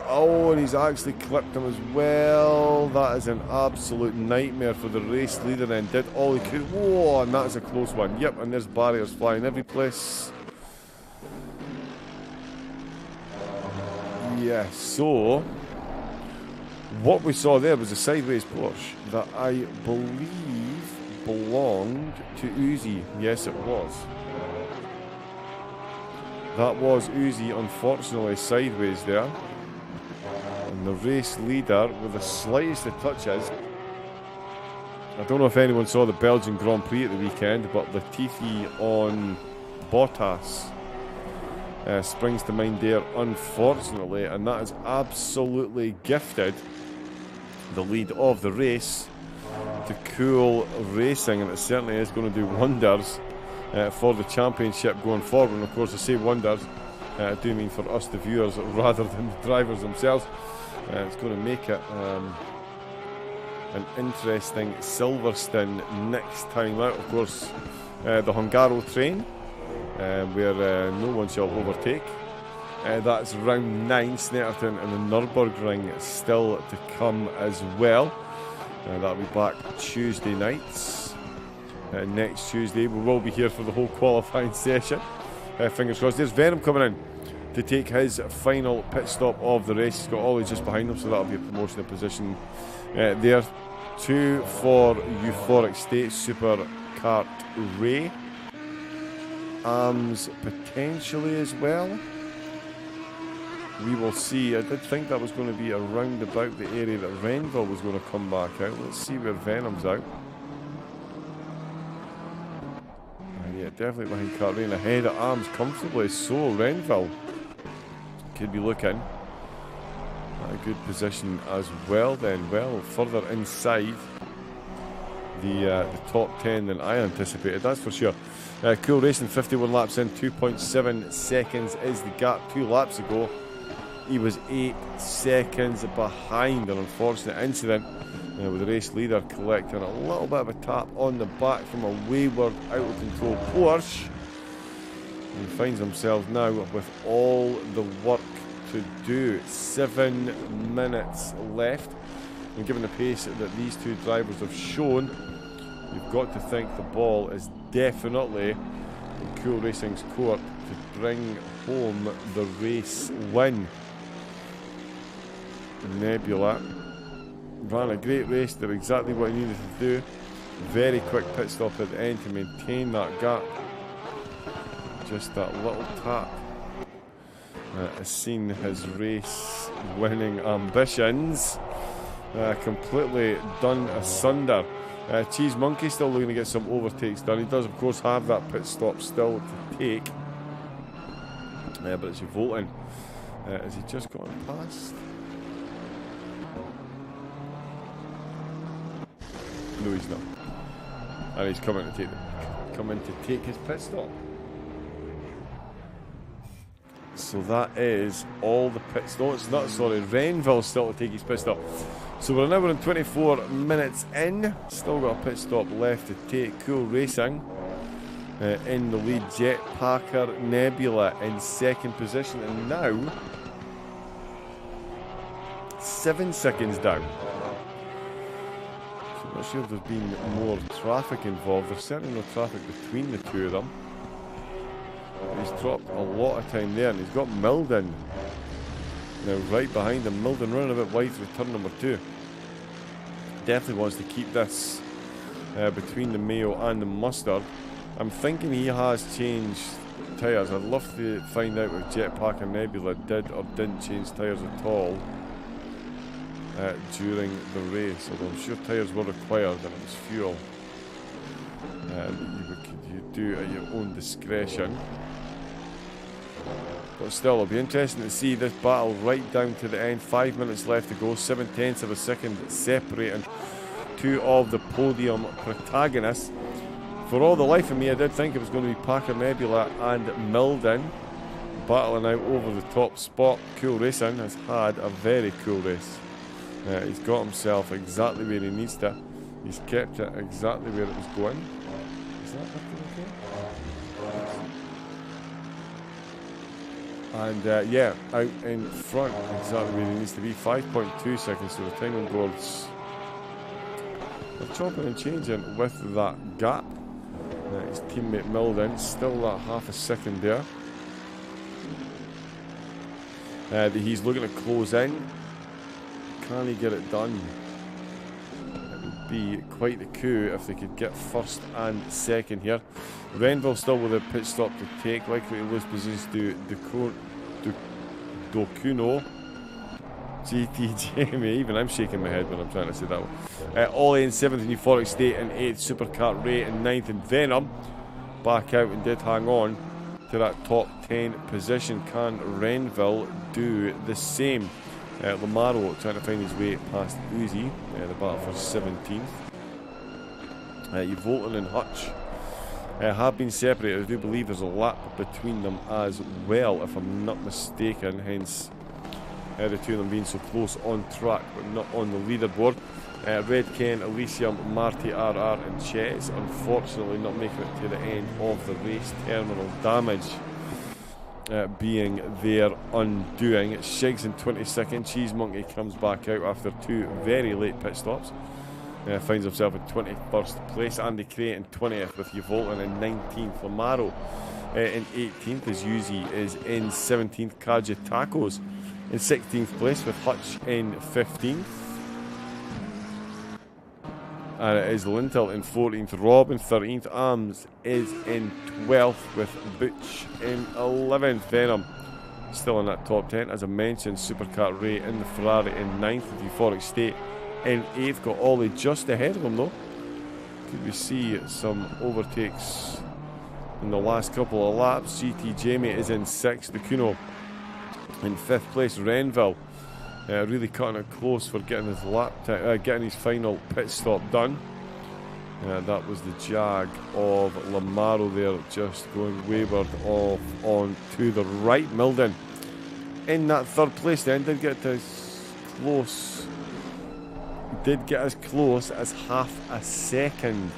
Oh, and he's actually clipped him as well. That is an absolute nightmare for the race leader then. Did all he could. Whoa, and that is a close one. Yep, and there's barriers flying every place. Yeah, so what we saw there was a sideways Porsche that I believe belonged to Uzi. Yes, it was. That was Uzi, unfortunately, sideways there. And the race leader, with the slightest of touches, I don't know if anyone saw the Belgian Grand Prix at the weekend, but Latifi on Bottas springs to mind there, unfortunately, and that is absolutely gifted the lead of the race to Cool Racing, and it certainly is going to do wonders for the championship going forward. And of course, I say wonders, I do mean for us, the viewers, rather than the drivers themselves. It's going to make it an interesting Silverstone next time out. Of course, the Hungaro train, where no one shall overtake. That's round 9, Snetterton and the Nürburgring still to come as well. That'll be back Tuesday nights. Next Tuesday we will be here for the whole qualifying session. Fingers crossed. There's Venom coming in to take his final pit stop of the race. He's got Ollie just behind him, so that'll be a promotion of position there. 2 for Euphoric State, Super Kart Ray. Arms potentially as well. We will see. I did think that was going to be around about the area that Renville was going to come back out. Let's see where Venom's out. And yeah, definitely behind Cartwright and ahead of Arms comfortably. So Renville could be looking at a good position as well then. Well, further inside the top 10 than I anticipated, that's for sure. Cool Racing 51 laps in, 2.7 seconds is the gap. 2 laps ago he was 8 seconds behind. An unfortunate incident with the race leader collecting a little bit of a tap on the back from a wayward, out of control Porsche. And he finds himself now with all the work to do. 7 minutes left. And given the pace that these two drivers have shown, you've got to think the ball is definitely in Cool Racing's court to bring home the race win. Nebula ran a great race, did exactly what he needed to do. Very quick pit stop at the end to maintain that gap. Just that little tap has seen his race winning ambitions completely done asunder. Cheese Monkey still looking to get some overtakes done. He does of course have that pit stop still to take, but it's Oulton. Has he just gone past? No, he's not. And he's coming to take his pit stop. So that is all the pit stops. Not sorry, Renville still to take his pit stop. So we're an hour and 24 minutes in. Still got a pit stop left to take. Cool Racing in the lead. Jet Packer Nebula in second position, and now 7 seconds down. So I'm not sure if there's been more traffic involved. There's certainly no traffic between the two of them. He's dropped a lot of time there, and he's got Milden now right behind him. Milden running a bit wide through turn number 2. Definitely wants to keep this between the Mayo and the Mustard. I'm thinking he has changed tyres. I'd love to find out if Jetpack and Nebula did or didn't change tyres at all during the race. Although I'm sure tyres were required and it was fuel. You do at your own discretion. But still, it'll be interesting to see this battle right down to the end. 5 minutes left to go. 7/10 of a second separating two of the podium protagonists. For all the life of me, I did think it was going to be Packer Nebula and Milden battling out over the top spot. Cool Racing has had a very cool race. He's got himself exactly where he needs to. He's kept it exactly where it was going. Is that looking okay? And yeah, out in front, exactly where he needs to be. 5.2 seconds, so the timing boards are chopping and changing with that gap. His teammate Milden, still that half a second there. He's looking to close in. Can he get it done? It would be quite the coup if they could get first and second here. Renville still with a pit stop to take, likely to lose positions to Dokuno. GT Jamie, even I'm shaking my head when I'm trying to say that one. Ollie in 7th in Euphoric State, and 8th Superkart Ray in 9th, and Venom back out and did hang on to that top 10 position. Can Renville do the same? Lamaro trying to find his way past Uzi, the battle for 17th. Oulton and Hutch have been separated. I do believe there's a lap between them as well, if I'm not mistaken, hence the two of them being so close on track but not on the leaderboard. Red Ken, Elysium, Marty RR and Ches unfortunately not making it to the end of the race. Terminal damage being their undoing. Shigs in 22nd. Cheese Monkey comes back out after two very late pit stops. Finds himself in 21st place. Andy Cray in 20th with Oulton in 19th. Lamaro in 18th as Yuzi is in 17th. Kaja Tacos in 16th place with Hutch in 15th. And it is Lintel in 14th, Rob in 13th, Arms is in 12th with Butch in 11th. Venom still in that top 10. As I mentioned, Supercar Ray in the Ferrari in 9th with Euphoric State in 8th. Got Ollie just ahead of him though. Could we see some overtakes in the last couple of laps? GT Jamie is in 6th, the Kuno in 5th place. Renville really cutting it close for getting his getting his final pit stop done. That was the Jag of Lamaro there, just going wayward off on to the right. Milden in that 3rd place then did get as close as half a second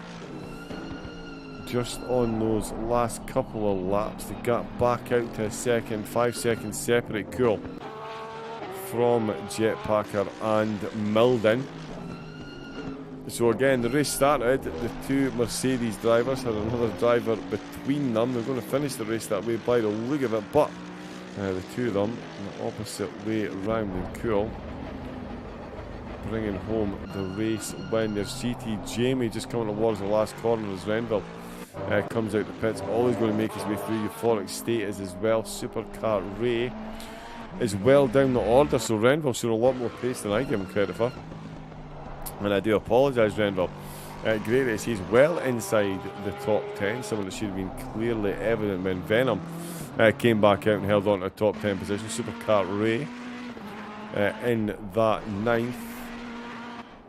just on those last couple of laps. They got back out to a second, 5 seconds separate. Cool from Jetpacker and Milden. So again, the race started. The two Mercedes drivers had another driver between them. They're going to finish the race that way by the look of it, but the two of them in the opposite way round. And Cool bringing home the race win. There's GT Jamie just coming towards the last corner as Renville comes out the pits. Always going to make his way through. Euphoric State is as well. Supercar Ray is well down the order, so Renville showed a lot more pace than I give him credit for. And I do apologise, Renville. Great race. He's well inside the top 10, something that should have been clearly evident when Venom came back out and held on to a top 10 position. Supercar Ray in that 9th.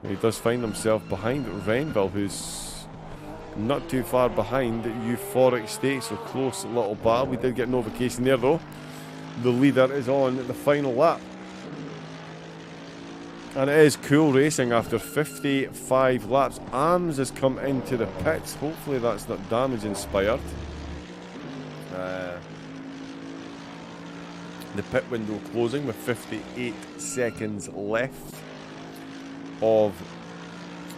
He does find himself behind Renville, who's not too far behind Euphoric State, so close little battle. We did get notification there though. The leader is on the final lap. And it is Cool Racing after 55 laps. Arms has come into the pits. Hopefully that's not damage inspired. The pit window closing with 58 seconds left of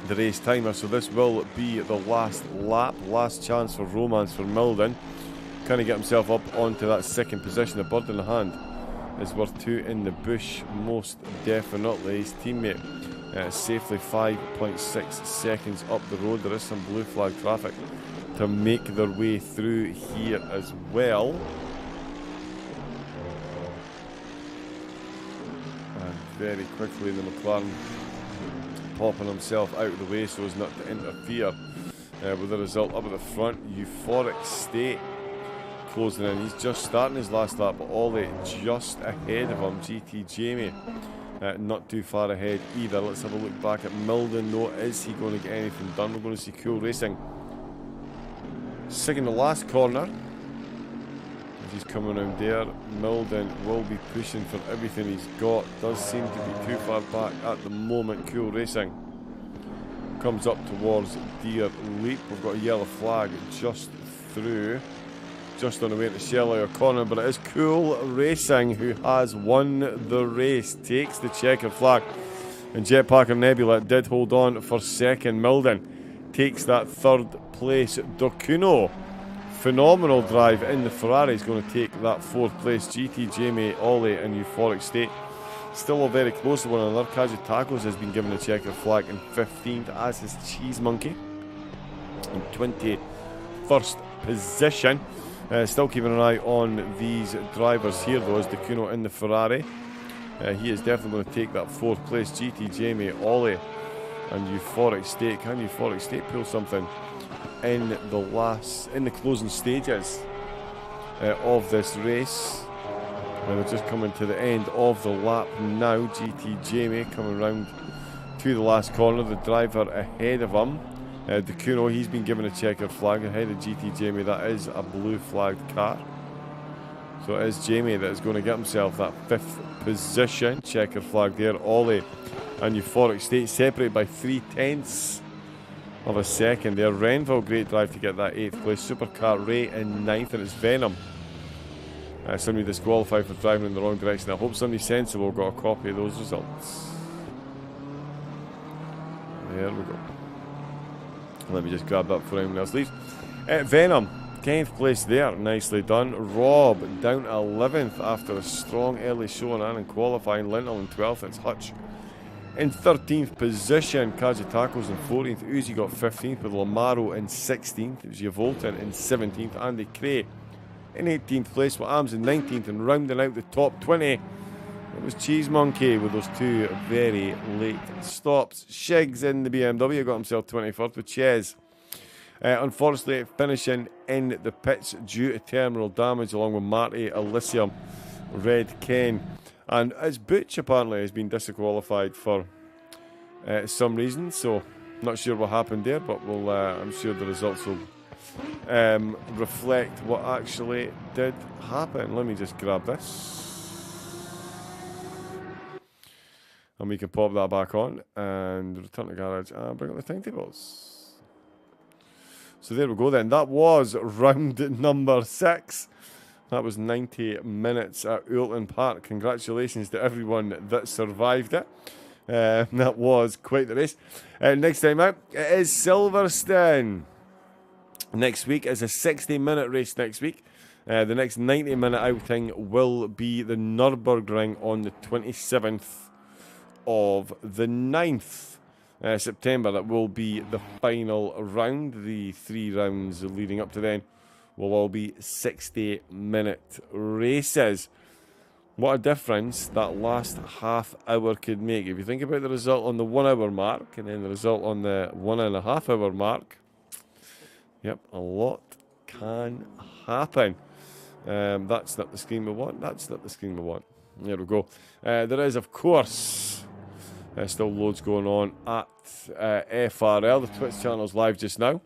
the race timer. So this will be the last lap. Last chance for romance for Milden. Can he get himself up onto that 2nd position? A bird in the hand is worth 2 in the bush, most definitely. His teammate safely 5.6 seconds up the road. There is some blue flag traffic to make their way through here as well. And very quickly the McLaren popping himself out of the way so as not to interfere with the result. Up at the front, Euphoric State closing in. He's just starting his last lap, but Ollie just ahead of him. GT Jamie not too far ahead either. Let's have a look back at Milden though. Is he going to get anything done? We're going to see Cool Racing sigging the last corner as he's coming around there. Milden will be pushing for everything he's got. Does seem to be too far back at the moment. Cool Racing comes up towards Deer Leap. We've got a yellow flag just through, just on the way to Shelley O'Connor, but it is Cool Racing who has won the race. Takes the checkered flag, and Jetpacker Nebula did hold on for 2nd. Milden takes that 3rd place. Dokuno, phenomenal drive in the Ferrari, is going to take that 4th place. GT Jamie, Ollie and Euphoric State still all very close to one another. Kaji Tacos has been given a checkered flag in 15th, as is Cheese Monkey in 21st position. Still keeping an eye on these drivers here though, as Dacuno in the Ferrari. He is definitely going to take that 4th place. GT Jamie, Ollie and Euphoric State. Can Euphoric State pull something in the closing stages of this race? We're just coming to the end of the lap now. GT Jamie coming round to the last corner. The driver ahead of him Dacuno, he's been given a checkered flag ahead of GT Jamie. That is a blue flagged car. So it is Jamie that is going to get himself that 5th position. Checkered flag there. Ollie and Euphoric State separated by 0.3 of a second there. Renville, great drive to get that 8th place. Supercar Ray in 9th, and it's Venom. Somebody disqualified for driving in the wrong direction. I hope somebody sensible got a copy of those results. There we go. Let me just grab that before anyone else leaves. Venom, 10th place there. Nicely done. Rob down to 11th after a strong early showing and in qualifying. Lintel in 12th. It's Hutch in 13th position. Kajitako's in 14th. Uzi got 15th with Lamaro in 16th. It was Oulton in 17th. Andy Cray in 18th place with Arms in 19th. And rounding out the top 20, it was Cheese Monkey with those 2 very late stops. Shigs in the BMW got himself 21st with Ches. Unfortunately, finishing in the pits due to terminal damage along with Marty, Elysium, Red Ken. And as Butch apparently has been disqualified for some reason, so not sure what happened there, but we'll, I'm sure the results will reflect what actually did happen. Let me just grab this. And we can pop that back on and return to garage and bring up the timetables. So there we go then. That was round number 6. That was 90 minutes at Oulton Park. Congratulations to everyone that survived it. That was quite the race. Next time out, it is Silverstone. Next week is a 60-minute race next week. The next 90-minute outing will be the Nürburgring on the 27th of the 9th September. That will be the final round. The 3 rounds leading up to then will all be 60-minute races. What a difference that last half hour could make. If you think about the result on the 1 hour mark and then the result on the 1.5 hour mark, yep, a lot can happen. That's not the screen we want. That's not the screen we want. There we go. There is, of course, still loads going on at FRL. The Twitch channel is live just now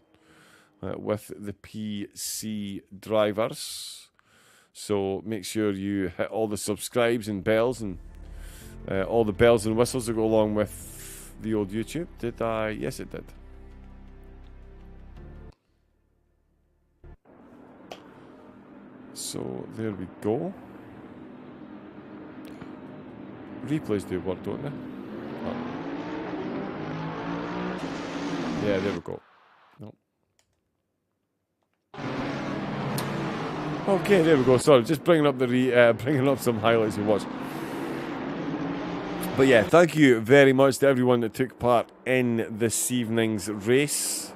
with the PC drivers. So make sure you hit all the subscribes and bells and all the bells and whistles that go along with the old YouTube. Did I? Yes, it did. So there we go. Replays do work, don't they? Oh. Yeah, there we go. No. Okay, there we go. Sorry, just bringing up the bringing up some highlights we watched. But yeah, thank you very much to everyone that took part in this evening's race.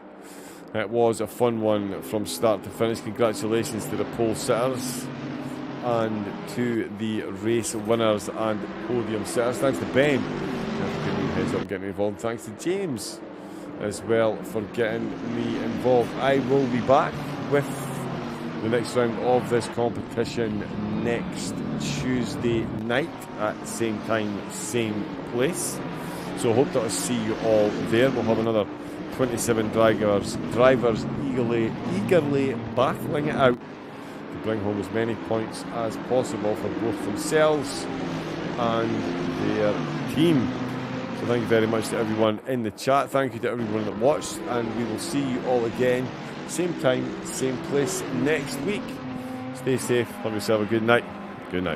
It was a fun one from start to finish. Congratulations to the pole sitters and to the race winners and podium sitters. Thanks to Ben for giving me a heads up, getting involved. Thanks to James as well for getting me involved. I will be back with the next round of this competition next Tuesday night at same time, same place. So I hope that I'll see you all there. We'll have another 27 drivers eagerly battling it out to bring home as many points as possible for both themselves and their team. So thank you very much to everyone in the chat. Thank you to everyone that watched, and we will see you all again, same time, same place next week. Stay safe. Have yourself a good night. Good night.